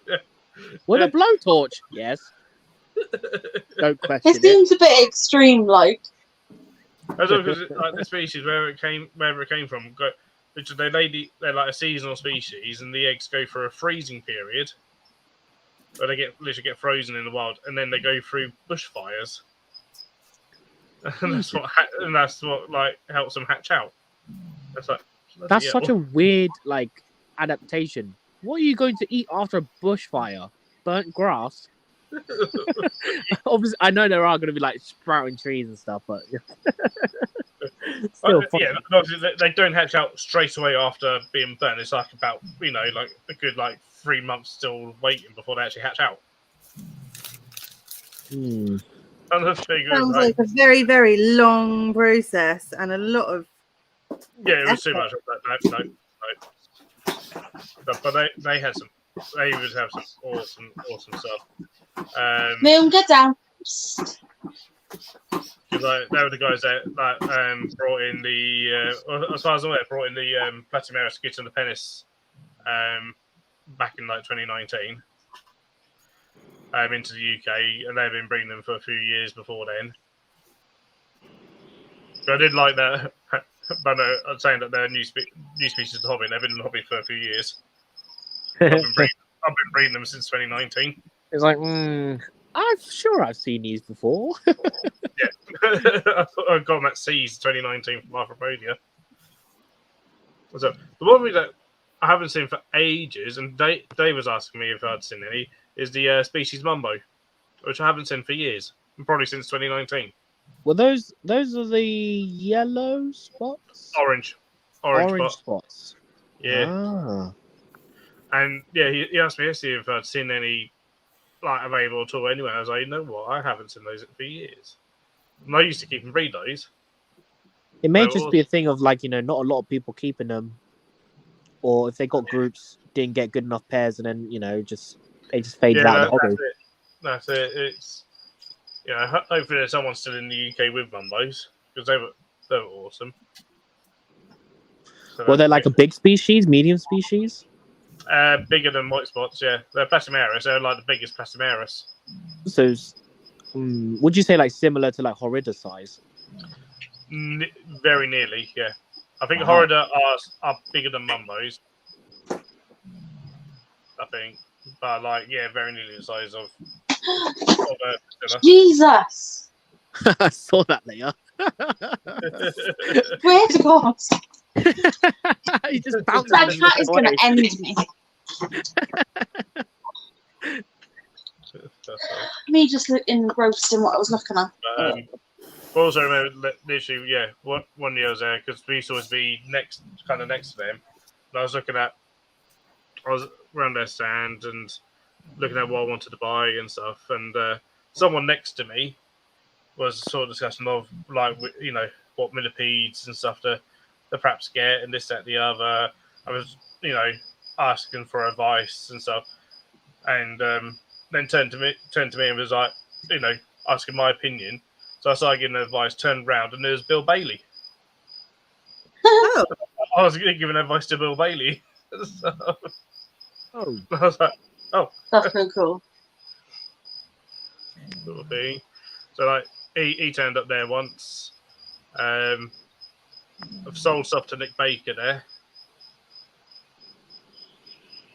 Yeah. With a blowtorch? Yes. Don't question It seems a bit extreme, like. As long as like the species wherever it came from, which they're like a seasonal species, and the eggs go for a freezing period, where they literally get frozen in the wild, and then they go through bushfires, and that's what like helps them hatch out. That's such a weird like adaptation. What are you going to eat after a bushfire? Burnt grass? Obviously, I know there are going to be like sprouting trees and stuff, but still, yeah, they don't hatch out straight away after being burnt. It's like about like a good 3 months still waiting before they actually hatch out. Sounds like a very, very long process and a lot of. Yeah, it was too much. No. But they had some. They would have some awesome stuff. Moon, get down. They were the guys that brought in the, as far as I'm aware, brought in the Platimeris Skit and the Penis back in 2019 into the UK, and they've been breeding them for a few years before then. So I did like that, but I'm saying that they're new species of the hobby. They've been in the hobby for a few years. I've been breeding them since 2019. It's like, I'm sure I've seen these before. Yeah, I got them at Seas 2019 from Arthropodia. So the one that I haven't seen for ages, and Dave was asking me if I'd seen any, is the species Mumbo, which I haven't seen for years, and probably since 2019. Well, those are the yellow spots? Orange spots. Yeah. Ah. And yeah, he asked me yesterday if I'd seen any available at all anyway. I was like, you know what, I haven't seen those for years. And I used to keep and breed those. It may just be a thing of not a lot of people keeping them, or if they got groups, didn't get good enough pairs, and then they just faded out of the hobby. That's it. It's hopefully there's someone still in the UK with Mumbos, because they were awesome. So were they like a big species, medium species? Bigger than white spots, yeah. They're Platimeris. They're like the biggest Platimeris. So, would you say similar to Horrida size? Very nearly, yeah. I think Horrida are bigger than Mumbos. I think, but very nearly the size of Jesus! I saw that, Leah. Swear to God. He just bounced. That cat is going to end me. Me just engrossed in what I was looking at. Also remember, literally, yeah, one year I was there because we used to always be next to them. And I was around their stand and looking at what I wanted to buy and stuff. And someone next to me was sort of discussing of what millipedes and stuff to perhaps get and this, that, the other. I was asking for advice and stuff, and then turned to me and was like, asking my opinion. So I started giving advice, turned round, and there's Bill Bailey. Oh. I was giving advice to Bill Bailey. So, I was like, oh. That's pretty cool. Sort of thing. So he turned up there once. I've sold stuff to Nick Baker there.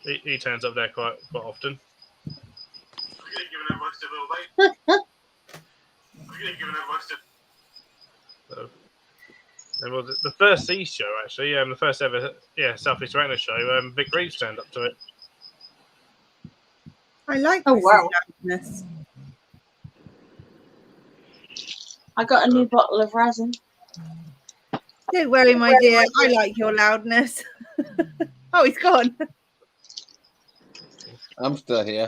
He turns up there quite often. So, it was the first Sea show actually. The first ever Southeast Rhino show. Vic Reeves turned up to it. I like Oh, Chris's wow. loudness. I got a new bottle of resin. Don't worry, my dear. I like your loudness. Oh, he's gone. I'm still here.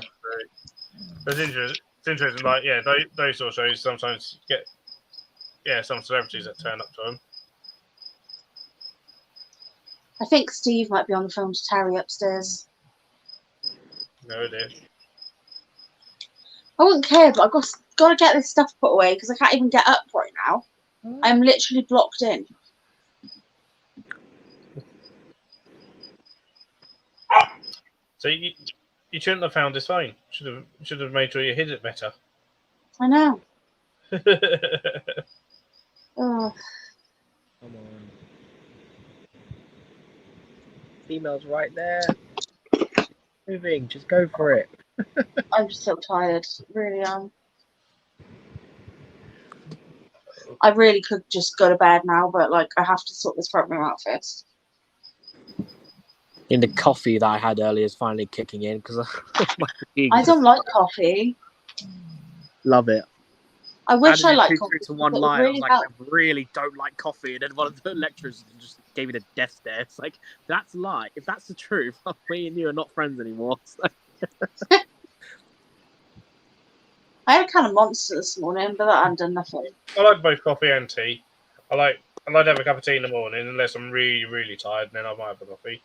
It's interesting. Like, those sort of shows sometimes get some celebrities that turn up to them. I think Steve might be on the phone to Terry upstairs. No idea. I wouldn't care, but I've got to get this stuff put away because I can't even get up right now. I'm literally blocked in. So you shouldn't have found his phone. Should have made sure you hid it better. I know. Come Oh, on. Email's right there. Moving. Just go for it. I'm just so tired. Really am. I really could just go to bed now, but like I have to sort this program out first. In the coffee that I had earlier is finally kicking in because I don't like coffee. Love it. I wish I liked two coffee. drinks in one It would line. really I was like, help. I really don't like coffee. And then one of the lecturers just gave me the death stare. It's like, that's a lie. If that's the truth, me and you are not friends anymore. I had a can of Monster this morning, but that hadn't done nothing. I like both coffee and tea. I like to have a cup of tea in the morning unless I'm really, really tired, and then I might have a coffee.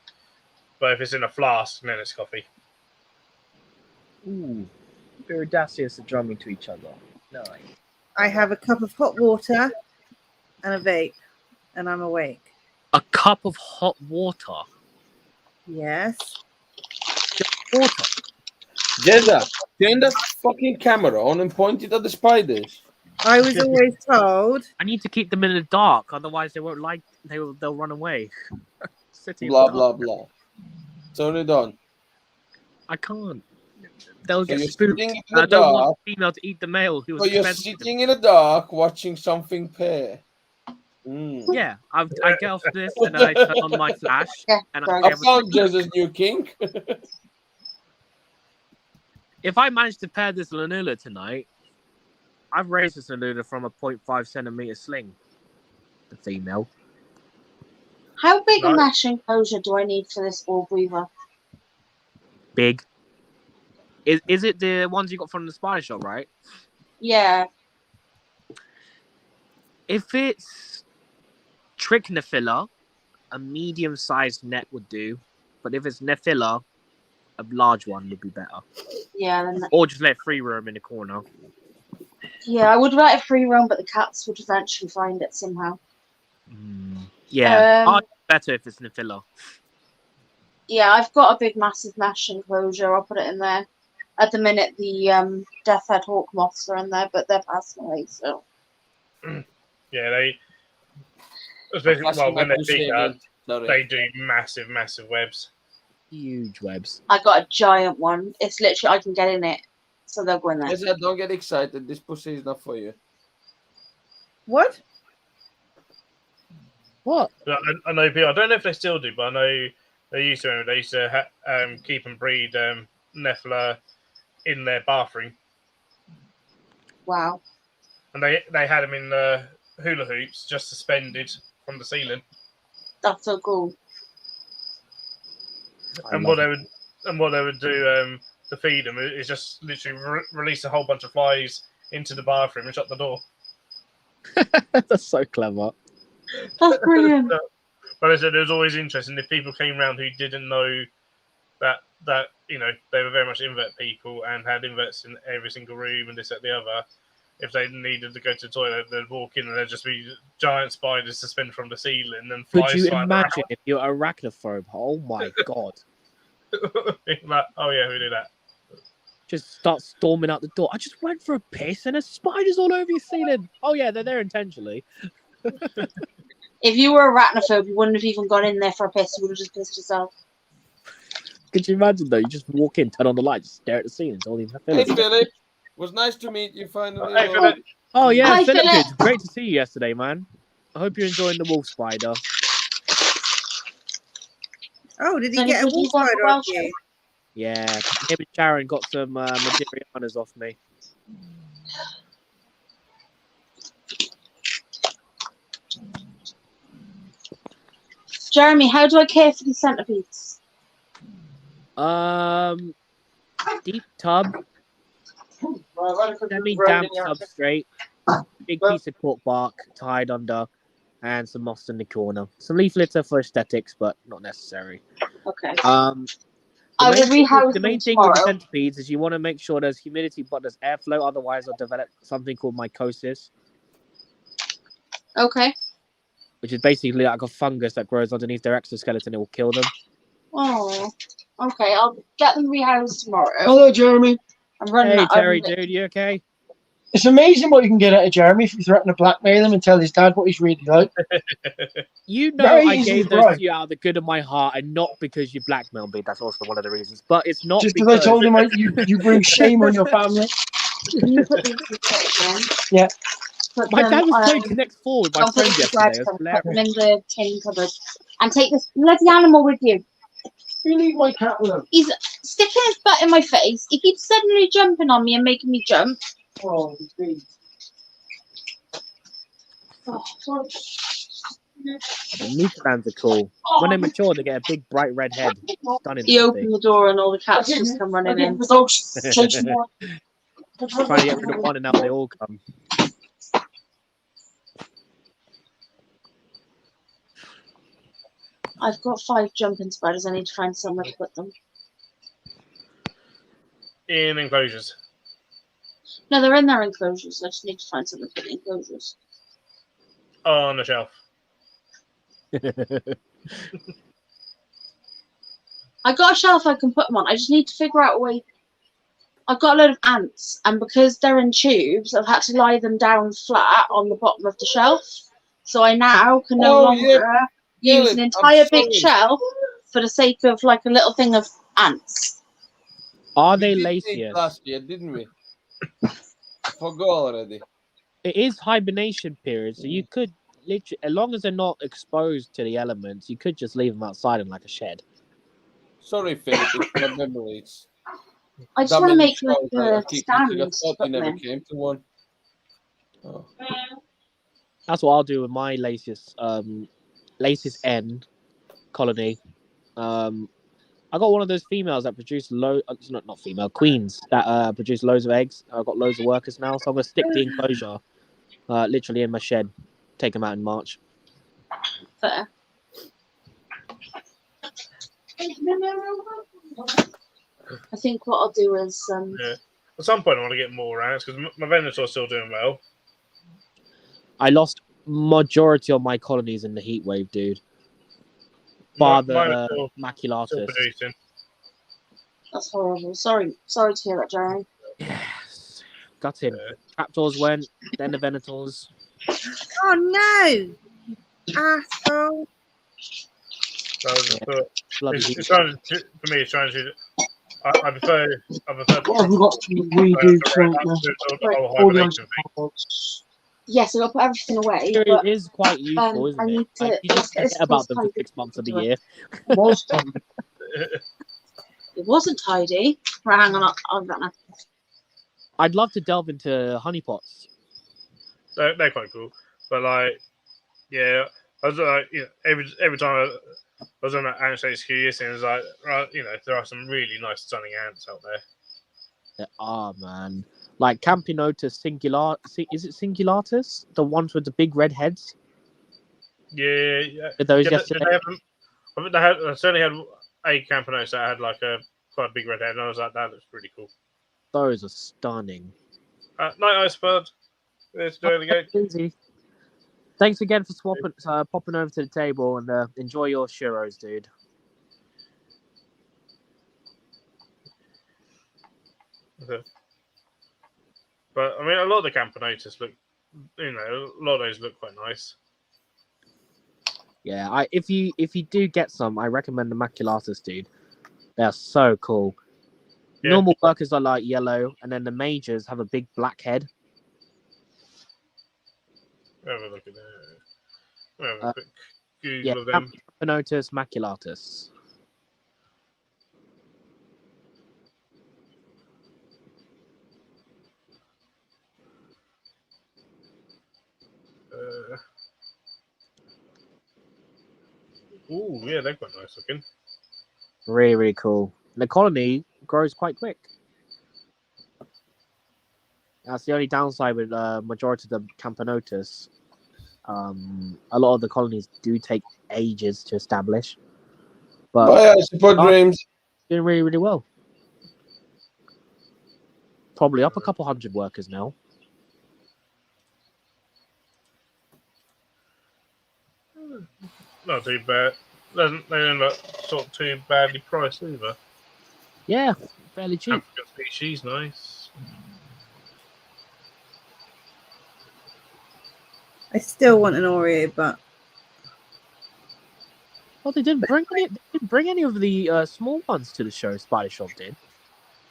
But if it's in a flask, then it's coffee. Ooh, very audacious at drumming to each other. Nice. I have a cup of hot water and a vape, and I'm awake. A cup of hot water. Yes. Just water. Jezza, turn that fucking camera on and point it at the spiders. I was always told. I need to keep them in the dark, otherwise they won't like. They'll run away. Sitting Blah in the dark. blah blah. Turn it on. I can't. They'll So get you're spooked. sitting in I the don't want dark. the female to eat the male who was But you're expensive. sitting in the dark watching something pair. Yeah, I get off this and then I turn on my flash. Yeah, And sorry. I found Jezza's new kink. if I manage to pair this Lanula tonight, I've raised this Lanula from a 0.5 centimeter sling. The female. How big a Right. mesh enclosure do I need for this orb weaver? Big. Is it the ones you got from the spider shop, right? Yeah. If it's Trichnephila, a medium-sized net would do. But if it's Nephila, a large one would be better. Yeah. Then, Or just let free roam in the corner. yeah, I would like a free roam, but the cats would eventually find it somehow. Yeah, better if it's Nephila. Yeah, I've got a big, massive mesh enclosure. I'll put it in there. At the minute, the Death Head Hawk moths are in there, but they're passing away, so. Yeah, they. Especially when they're bigger, they do massive, massive webs. Huge webs. I got a giant one. It's literally, I can get in it, so they'll go in there. Jezza, don't get excited. This pussy is not for you. What? What? But I know people. I don't know if they still do, but I know they used to. They used to keep and breed Nephila in their bathroom, Wow. and they had them in the hula hoops, just suspended from the ceiling. That's so cool. And what they would do to feed them is just literally release a whole bunch of flies into the bathroom and shut the door. That's so clever. That's brilliant. But I said it was always interesting if people came around who didn't know that they were very much invert people and had inverts in every single room and this that the other. If they needed to go to the toilet, they'd walk in and there'd just be giant spiders suspended from the ceiling and flies. Could you flying imagine if you're arachnophobe? Oh my god! like, oh yeah, who did that? Just start storming out the door. I just went for a piss and there's spiders all over your ceiling. Oh yeah, they're there intentionally. If you were arachnophobe, you wouldn't have even gone in there for a piss. You would have just pissed yourself. Could you imagine though? You just walk in, turn on the light, just stare at the ceiling. It's all these Hey, fillers. Philip. Was nice to meet you finally. Hey, Philip. Oh yeah, Hi, Philip. Philip. It's great to see you yesterday, man. I hope you're enjoying the wolf spider. Oh, did he So get a anybody wolf want spider a off Welsh? you? Yeah, him and Sharon got some Madirianas off me. Jeremy, how do I care for these centipedes? Deep tub, semi-damp substrate, big piece of cork bark tied under, and some moss in the corner. Some leaf litter for aesthetics, but not necessary. Okay. The I will rehouse the them main thing with the tomorrow. centipedes is you want to make sure there's humidity, but there's airflow. Otherwise, they'll develop something called mycosis, Okay. which is basically like a fungus that grows underneath their exoskeleton. It will kill them. Oh. Okay, I'll get them rehoused tomorrow. Hello, Jeremy. I'm running Hey, out. Terry, dude, you okay? It's amazing what you can get out of Jeremy if you threaten to blackmail him and tell his dad what he's really like. You know Very I easily gave those bribed. to you out of the good of my heart and not because you blackmailed me. That's also one of the reasons. But it's not Just because I because... told him you bring shame on your family. Can you put these in the Yeah. My dad was playing Connect 4 with my don't put friend them in the yesterday. It was bread, put them hilarious. in the tin cupboard. And take this bloody animal with you. You leave my cat alone. He's sticking his butt in my face. He keeps suddenly jumping on me and making me jump. Oh, he's big. Oh, sorry. The Newfoundlands are cool. When they mature, they get a big, bright red head. Stunning. He opened the door and all the cats just come running in. The dog's chasing one. Trying to get rid of one and now they all come. I've got 5 jumping spiders. I need to find somewhere to put them. In enclosures. No, they're in their enclosures. I just need to find somewhere to put the enclosures. On the shelf. I got a shelf I can put them on. I just need to figure out a way. I've got a load of ants, and because they're in tubes, I've had to lie them down flat on the bottom of the shelf. So I now can no longer use an entire big shelf for the sake of like a little thing of ants. Are We they did lacious? it last year, didn't we? I forgot already. It is hibernation period, so you could literally, as long as they're not exposed to the elements, you could just leave them outside in like a shed. Sorry, Philip, it's my memory. It's I just want to make like I a keep stand. thinking, I thought to you put them never in. came to one. Oh. That's what I'll do with my laces N colony. I got one of those females that produce not female queens that produce loads of eggs. I've got loads of workers now, so I'm gonna stick the enclosure literally in my shed. Take them out in March. Fair. I think what I'll do is Yeah. At some point, I want to get more ants because my Venusaur's still doing well. I lost majority of my colonies in the heat wave, dude. Bar the Still maculatus. producing. that's horrible. Sorry to hear that, Jeremy. Yes. Got him. Trapdoors went, then the Venators. Oh no! Asshole. So, Bloody it's heat. trying to, for me, it's trying to. I prefer. What have we got to redo tonight now? the whole All the hibernation thing. pods. Yes, I'll put everything away. It But is quite useful, I isn't need it? to Like, you just let's forget get about this them for tidy 6 months of the into it. year. Was time. It wasn't tidy. Right, hang on. I've got that. I'd love to delve into honeypots. They're quite cool, but like, yeah, I was like, you know, every time I was on that ant HQ, it was like, right, you know, there are some really nice stunning ants out there. There are, man. Like Campinotus is it singulatus? The ones with the big red heads? Yeah. Did those Did yesterday? they have them? I certainly had a Campanos that had like a quite big red head, and I was like, that looks pretty cool. Those are stunning. Night Ice Bud. Let's do it again. Easy. Thanks again for popping over to the table and enjoy your churros, dude. Okay. But I mean, a lot of the Campanotus look, you know, a lot of those look quite nice. Yeah, if you do get some, I recommend the maculatus, dude. They're so cool. Yeah. Normal workers are like yellow, and then the majors have a big black head. Have a look at that. Have a Uh, quick Google Yeah, of them. Camponotus maculatus. Yeah, they're quite nice looking. Really, really cool. The colony grows quite quick. That's the only downside with majority of the Camponotus. A lot of the colonies do take ages to establish, but Bye, I support dreams. doing really, really well. Probably up a couple hundred workers now. Not too bad. They don't look sort of too badly priced either. Yeah, fairly cheap. African species, nice. I still want an Oreo, but Well, they didn't bring any of the small ones to the show. Spider Shop did.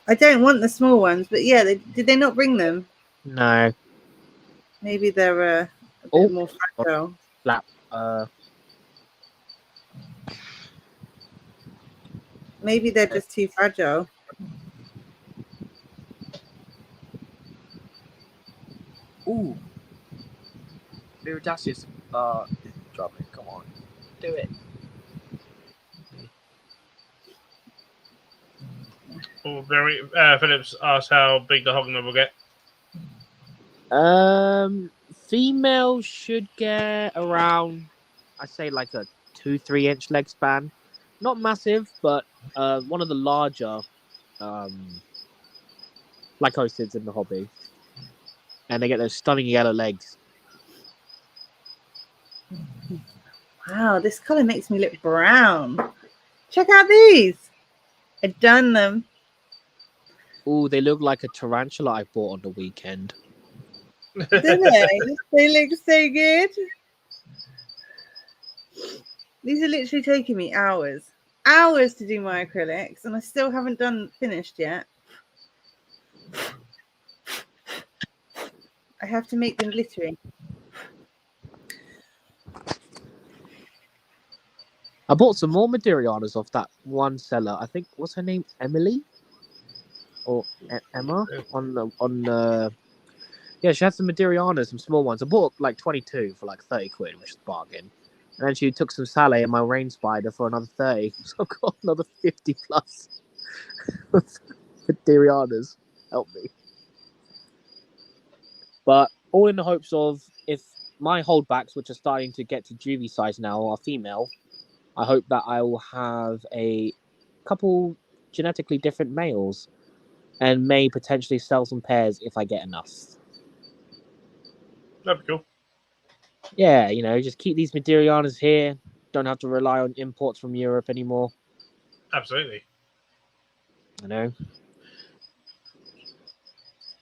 I don't want the small ones. But yeah, did they not bring them? No. Maybe they're a bit more fragile. Slap. Maybe they're just too fragile. Ooh. Viridaceous. Drop it. Come on. Do it. Oh, very. Phillips asked how big the Hogner will get. Female should get around, I say, like a 2-3 inch leg span. Not massive, but one of the larger lycosids in the hobby. And they get those stunning yellow legs. Wow, this color makes me look brown. Check out these. I've done them. Ooh, they look like a tarantula I bought on the weekend. Do they? They look so good. These are literally taking me hours to do my acrylics, and I still haven't finished yet. I have to make them glittery. I bought some more Maderianas off that one seller. I think, what's her name? Emily? Or Emma? Yeah, she had some Maderianas, some small ones. I bought like 22 for like 30 quid, which is a bargain. And then she took some Sale and my rain spider for another 30. So I've got another 50 plus Maderianas. Help me. But all in the hopes of, if my holdbacks, which are starting to get to juvie size now, are female, I hope that I will have a couple genetically different males and may potentially sell some pairs if I get enough. That'd be cool. Yeah, just keep these Maderianas here. Don't have to rely on imports from Europe anymore. Absolutely. Just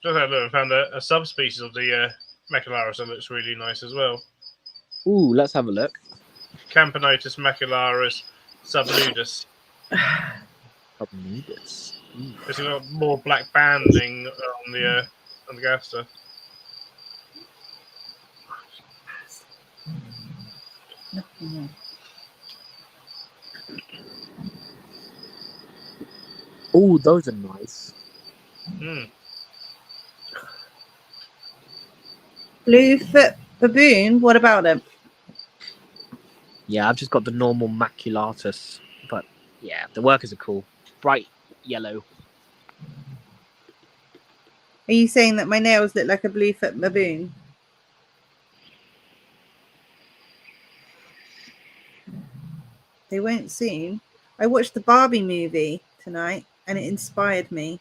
had a look and found a subspecies of the Macularis that looks really nice as well. Ooh, let's have a look. Camponotus macularis subnudus. Subnudus. It's got more black banding on the gaster. Ooh, those are nice. Bluefoot baboon, what about them? Yeah, I've just got the normal maculatus. But yeah, the workers are cool. Bright yellow. Are you saying that my nails look like a bluefoot baboon? They won't soon. I watched the Barbie movie tonight and it inspired me.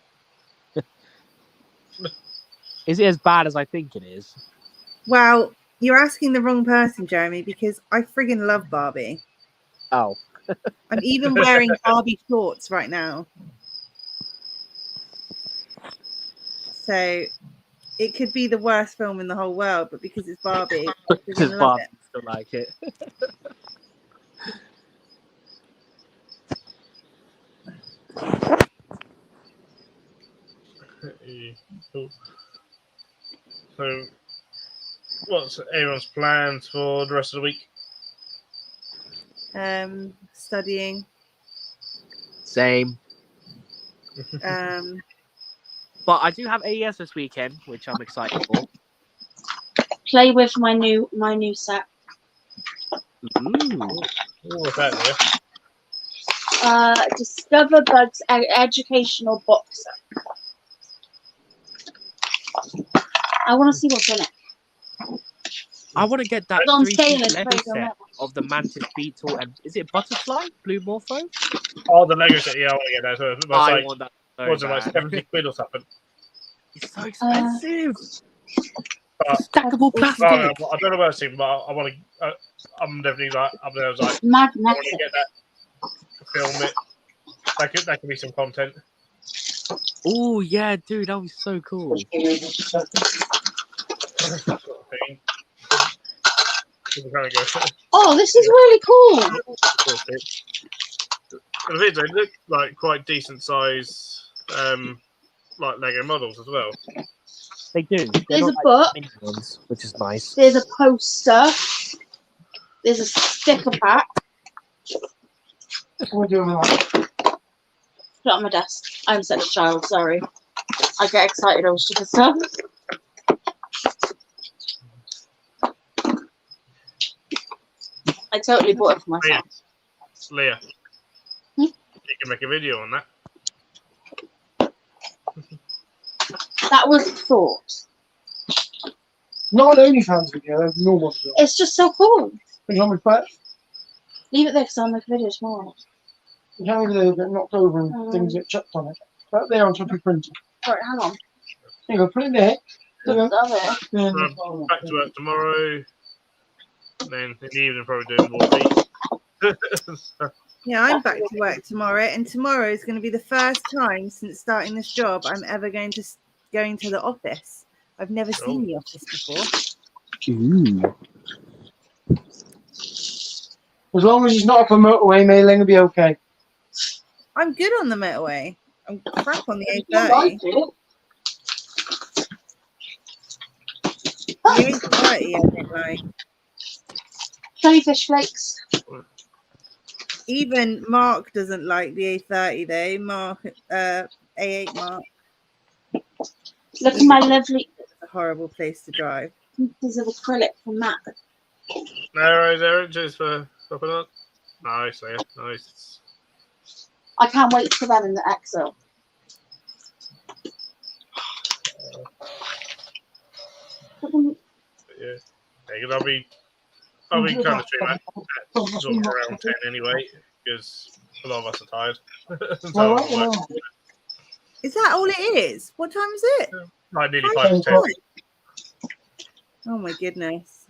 Is it as bad as I think it is? Well, you're asking the wrong person, Jeremy, because I friggin' love Barbie. Oh. I'm even wearing Barbie shorts right now. So it could be the worst film in the whole world, but because it's Barbie, I Because love Barbie it. still like it. Yeah, cool. So, what's everyone's plans for the rest of the week? Studying. Same. Um, But I do have AES this weekend, which I'm excited for. Play with my new set. Ooh. What's that there? Discover Bugs educational box set. I want to see what's in it. I want to get that It's on 3-piece sale, it's Lego very set good. of the Mantis Beetle and is it Butterfly? Blue Morpho? Oh, the Lego set. Yeah, I want to get that. So it's I like, want that so what's it, like bad. 70 quid or something? It's so expensive. But, Stackable plastic. I don't know about it, but I want to. I'm definitely like up there. I was like, I want to Magnetic. get that, film it. That could be some content. Oh yeah, dude, that was so cool. Sort of thing. People kind of go. Oh, this is really cool. The vids, they look like quite decent size, like Lego models as well. They do. They're There's not a like book. mini ones, which is nice. There's a poster. There's a sticker pack. What are we doing with that? Put it on my desk. I'm such a child, sorry. I get excited over stupid stuff. I totally bought it for myself. Leah, Hmm? you can make a video on that. That was thought. Not an OnlyFans video, a normal video. It's just so cool. It's on my butt. Leave it there because I'll make a video tomorrow. You can't even get knocked over and things get chucked on it. Right there on top of your printer. Alright, hang on. There you go, put it there. There you go. There. Yeah, So back to work tomorrow. Then in the evening, probably doing more beats. yeah, I'm back to work tomorrow, and tomorrow is going to be the first time since starting this job I'm ever going to the office. I've never seen the office before. Ooh. as long as it's not up a motorway, Mailing will be okay. I'm good on the motorway. I'm crap on the I like A30. it. The A30 I don't like. Jellyfish flakes. Even Mark doesn't like the A30 though. Mark, A8 Mark. Look at my lovely It's a horrible place to drive. pieces of acrylic from Matt. Arrows, Aaron, cheers for stopping up. Nice, Leah. Nice. I can't wait for that in the Excel. Yeah. Because I'll be kind of streaming at sort of around 10 anyway, because a lot of us are tired. So Well, I'm like, Is that all it is? What time is it? like nearly 5 to 10. Oh my goodness.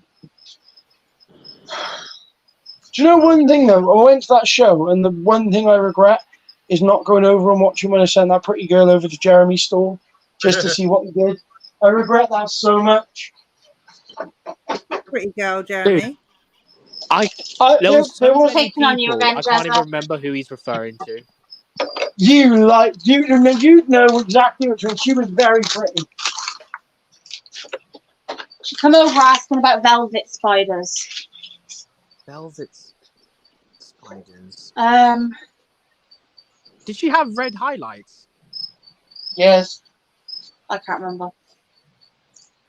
Do you know one thing though? I went to that show, and the one thing I regret is not going over and watching when I sent that pretty girl over to Jeremy's store just to see what he did. I regret that so much. Pretty girl, Jeremy. Dude. There There was so was many Taking on you people, again, I can't even Jezza. remember who he's referring to. you know exactly which one. She was very pretty. She come over asking about velvet spiders. Velvet spiders. Did Did she have red highlights? Yes. I can't remember.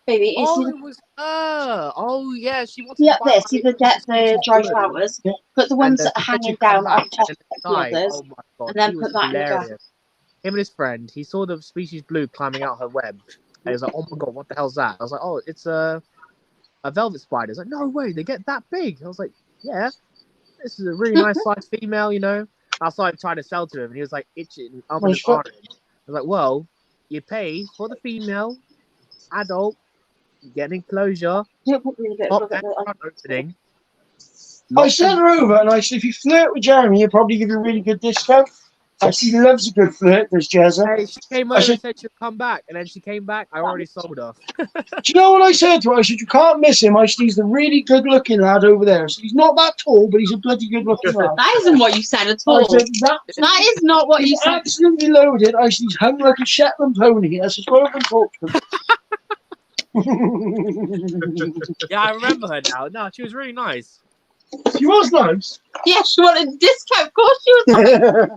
Baby, you Oh, see, it was her. Oh, yeah, she wanted see to up buy there, see the dry flowers, Yeah. put the ones that are hanging down on top of the others, Oh my god, and then he put was that in the hilarious. jar. Him and his friend, he saw the species blue climbing out her web, and he was like, "Oh my god, what the hell's that?" I was like, "Oh, it's a velvet spider." He's like, "No way, they get that big." I was like, "Yeah, this is a really nice sized female, you know." I started trying to sell to him, and he was like itching, I'm an Nice foot. orange. I was like, "Well, you pay for the female, adult, you get an enclosure, Don't put really good. top Look at and the. front opening." I sent her over, and I said, if you flirt with Jeremy, he'll probably give you a really good discount. She loves a good flirt, does Jezza. Hey, she came over and said she'd come back, and then she came back. I already sold her. Do you know what I said to her? I said, you can't miss him. I said, he's the really good-looking lad over there. So he's not that tall, but he's a bloody good-looking lad. That isn't what you said at I all. said, That is not what you he's said. absolutely loaded. I said, he's hung like a Shetland pony. I said, go over and talk to him. Yeah, I remember her now. No, she was really nice. She was nice. Yeah, she wanted a discount. Of course she was.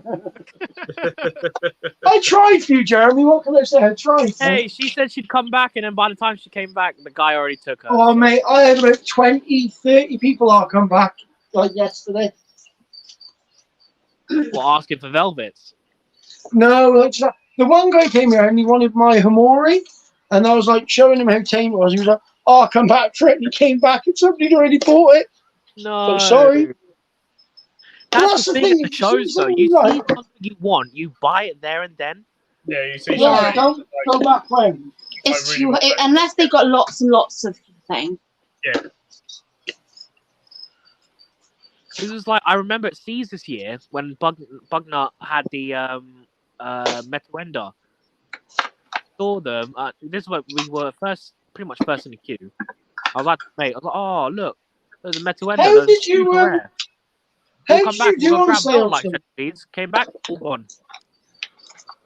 I tried for you, Jeremy. What can I say? I tried. Hey, she said she'd come back, and then by the time she came back, the guy already took her. Oh, mate, I had about 20, 30 people all come back, like yesterday. Well, asking for velvets. No, like, the one guy came here and he wanted my Hamori, and I was like showing him how tame it was. He was like, "Oh, I'll come back for it." And he came back and somebody had already bought it. No, So sorry. That's the thing at the shows, though. You see something you want, you buy it there and then. Yeah, you see. Yeah, don't go back when. It's I really true, want that. unless they got lots and lots of things. Yeah. It was like, I remember at Seas this year when Bugnut had the Metuenda. Saw them. This is when we were pretty much first in the queue. I was like, mate, oh look, there's a Metuenda. How did you We'll how come did back. you do We'll on grab sales? like please. Came back, all gone.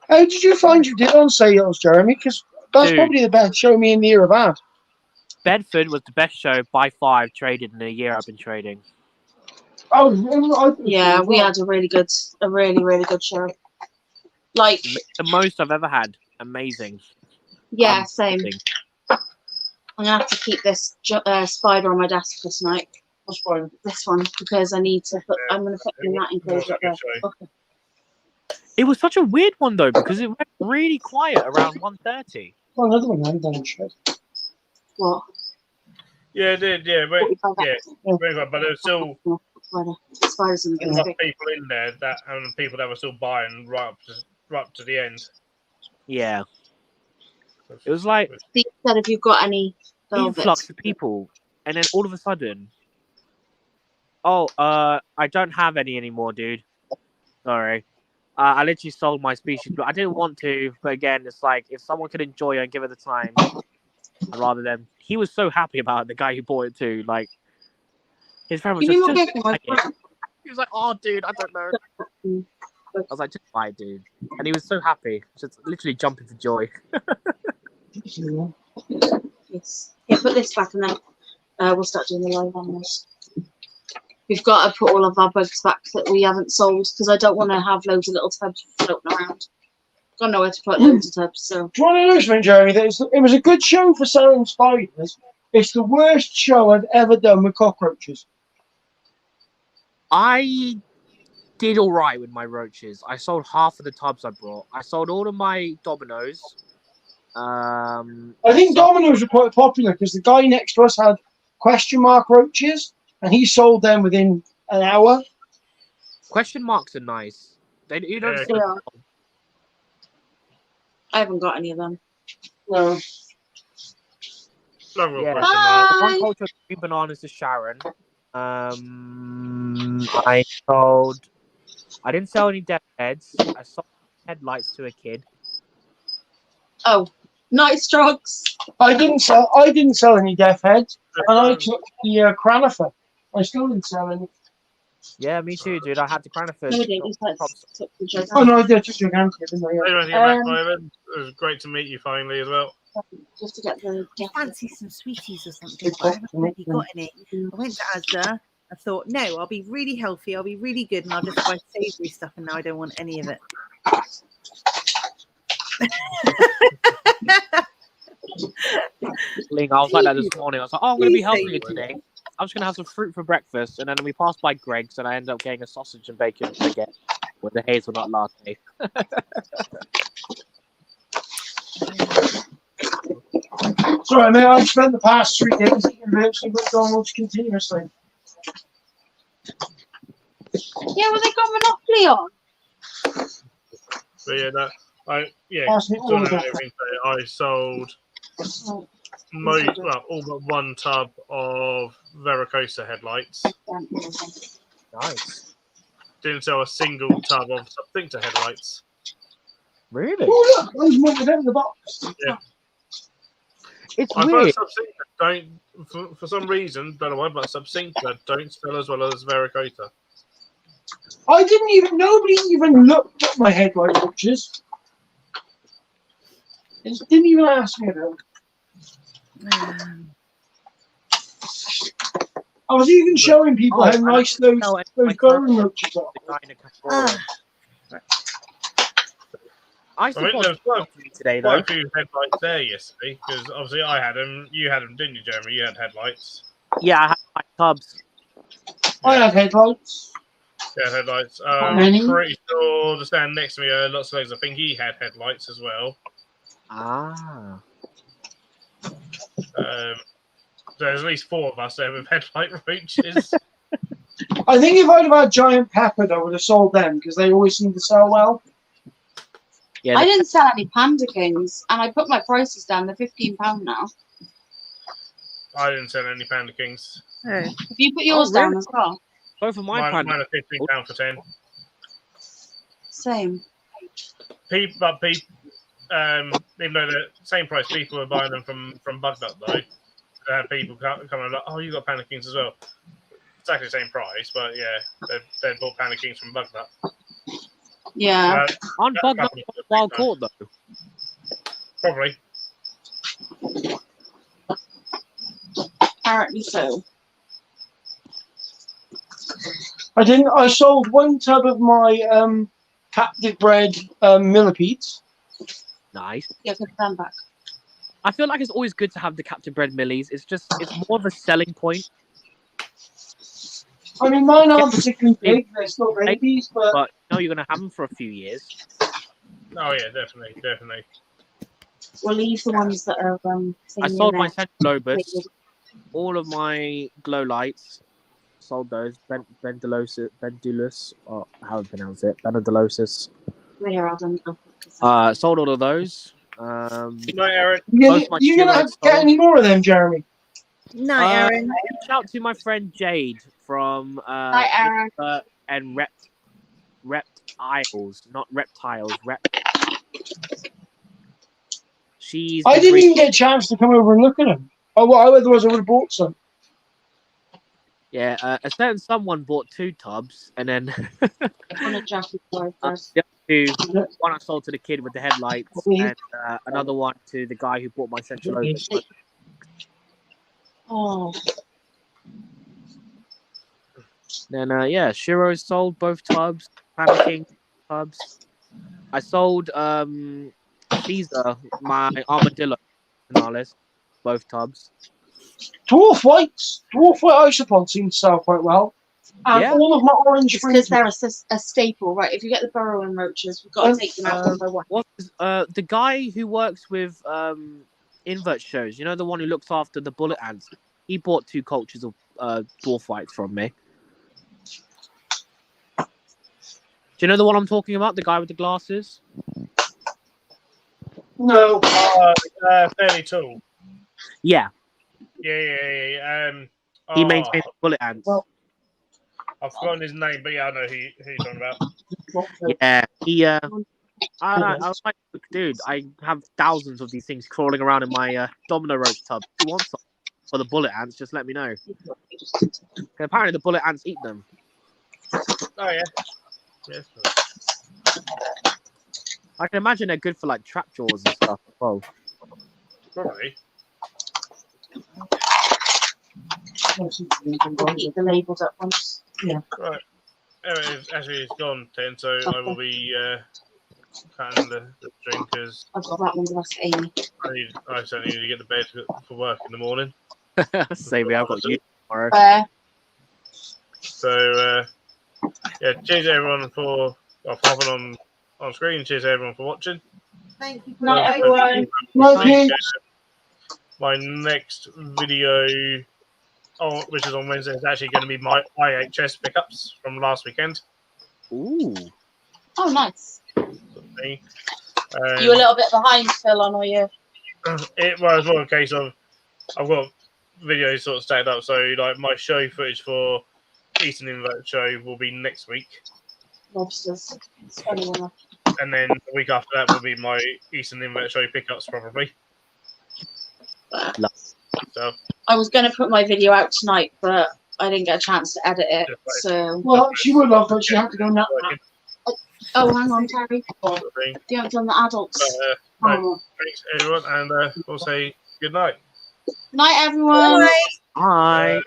How did you find you did on sales, Jeremy? Because that's Dude. probably the best show me in the year I've had. Bedford was the best show by 5 traded in the year I've been trading. Oh, Yeah, we had a really good show. Like The most I've ever had. Amazing. yeah, same. Amazing. I'm gonna have to keep this spider on my desk this night. That's fine. This one because I need to put. I'm gonna put in that enclosure up there. Okay. It was such a weird one though because it went really quiet around 1:30. Oh, another one I've done shit. What? Yeah, it did. Yeah, but very good. But there's still Spiders in the enough people in there that and people that were still buying right up to the end. Yeah. It was like Steve said if you've got any velvet. influx of people, and then all of a sudden, I don't have any anymore, dude. Sorry. I literally sold my species, but I didn't want to. But again, it's like if someone could enjoy it and give it the time, rather than he was so happy about it, the guy who bought it too. Like his friend was just buy it. He was like, "Oh, dude, I don't know." I was like, "Just buy it, dude," and he was so happy, just literally jumping for joy. Yes. Yeah, put this back and then we'll start doing the live animals. We've got to put all of our bugs back that we haven't sold because I don't want to have loads of little tubs floating around. Got nowhere to put loads of tubs. So. Do you want to know something, Jeremy? It was a good show for selling spiders. It's the worst show I've ever done with cockroaches. I did all right with my roaches. I sold half of the tubs I brought. I sold all of my dominoes. I think dominoes are quite popular because the guy next to us had question mark roaches and he sold them within an hour. Question marks are nice. You don't see them. I haven't got any of them. No. One culture of 3 bananas to Sharon. I didn't sell any death heads. I sold headlights to a kid. Oh, nice drugs. I didn't sell any death heads, and I took the Cranifer. I still didn't sell any. Yeah, me too, dude. I had the Cranifer. No, we didn't. Oh no, I did. Took gigantic, didn't I? It was great to meet you finally as well. Just to get the fancy some sweeties or something, but I haven't really got any. I went to Asda. I thought, no, I'll be really healthy. I'll be really good, and I'll just buy savoury stuff. And now I don't want any of it. Ling, I was like that this morning. I was like, I'm going to be healthier today. I'm just going to have some fruit for breakfast. And then we passed by Greg's, and I ended up getting a sausage and bacon baguette with the hazelnut latte. Sorry, mate. I've spent the past 3 days eating virtually McDonald's continuously. Yeah, well, they got Monopoly on. So yeah, I sold all but one tub of Veracosa headlights. Nice. didn't sell a single tub of Subthinker headlights. Really? Oh, look, there's more within the box. Yeah. It's I weird. thought Subthinker don't, for some reason, don't know why, but Subthinker don't sell as well as Varicota. Nobody even looked at my headlight watches. They just didn't even ask me about it. I was even showing people how nice those bone roaches are. I I mean, suppose there was today quite though. a few headlights there yesterday, because obviously I had them. You had them, didn't you, Jeremy? You had headlights. Yeah, I had my tubs. I have headlights. Yeah, headlights. Many? Pretty sure the stand next to me, lots of legs. I think he had headlights as well. Ah. There's at least 4 of us there with headlight roaches. I think if I'd have had Giant Peppered, I would have sold them because they always seem to sell well. Yeah, I didn't sell any Panda Kings, and I put my prices down. They're £15 now. I didn't sell any Panda Kings. Oh. Have you put yours really? down as well? both of my Mine Panda. are £15 for 10. Same. Even though the same price, people were buying them from Bugnut though. They had people coming like, "Oh, you got Panda Kings as well." Exactly the same price, but yeah, they bought Panda Kings from Bugnut. Yeah. Aren't Bugnut wild caught though? Probably. Apparently so. I sold one tub of my captive bred millipedes. Nice. Yeah, put them back. I feel like it's always good to have the captive bred millies. It's more of a selling point. I mean, mine aren't particularly big. They're still babies, but no, you're gonna have them for a few years. Oh yeah, definitely. We'll leave the ones that are I sold my Central Lobus, all of my glow lights. Sold those. Bendulus, or how to pronounce it? Benedolosis. Sold all of those. No, Aaron. you're gonna have to get any more of them, Jeremy. No, Aaron. Reach out to my friend Jade from Hi, Aaron. And Reptiles, not reptiles. I didn't even get a chance to come over and look at them. Oh, well, otherwise I would have bought some. Yeah, a certain someone bought 2 tubs, and then the one I sold to the kid with the headlights, and another one to the guy who bought my Central Lobus. Oh. Then Shiro's sold both tubs, panicking tubs. I sold Caesar, my armadillo, both tubs. Dwarf white isopods seem to sell quite well. And all of my orange because they're a staple, right? If you get the burrowing roaches, we've got to take them out one by one. The guy who works with invert shows, you know, the one who looks after the bullet ants, he bought 2 cultures of dwarf whites from me. Do you know the one I'm talking about? The guy with the glasses? No. Fairly tall. Yeah. Yeah. He maintains bullet ants. Well, I've forgotten his name, but yeah, I know who you're talking about. Yeah, I was like, dude, I have thousands of these things crawling around in my domino roach tub. If you want some for the bullet ants, just let me know. Apparently the bullet ants eat them. Oh yeah. Yes. I can imagine they're good for like trap jaws and stuff as well. Probably. Keep the labels up once. Yeah. Right. Anyway, actually, it's gone 10, so I will be cutting the string because I've got that one. That's Amy. I certainly need to get to bed for work in the morning. Same, I've got you tomorrow. So, yeah, cheers everyone for hopping on screen. Cheers everyone for watching. Thank you. Night, everyone. My next video, which is on Wednesday, is actually going to be my IHS pickups from last weekend. Ooh. Oh, nice. Me. You a little bit behind, Phil, on all your... It was more a case of I've got videos sort of stacked up, so like my show footage for Eastern Invert show will be next week. lobsters. It's funny enough. And then the week after that will be my Eastern Invert Show pickups, probably. So I was going to put my video out tonight, but I didn't get a chance to edit it. So Well, she would have, but she had to go nap. oh, hang on, Terry. You haven't done the adults. No, thanks everyone, and we'll say good night. Night, everyone. Bye.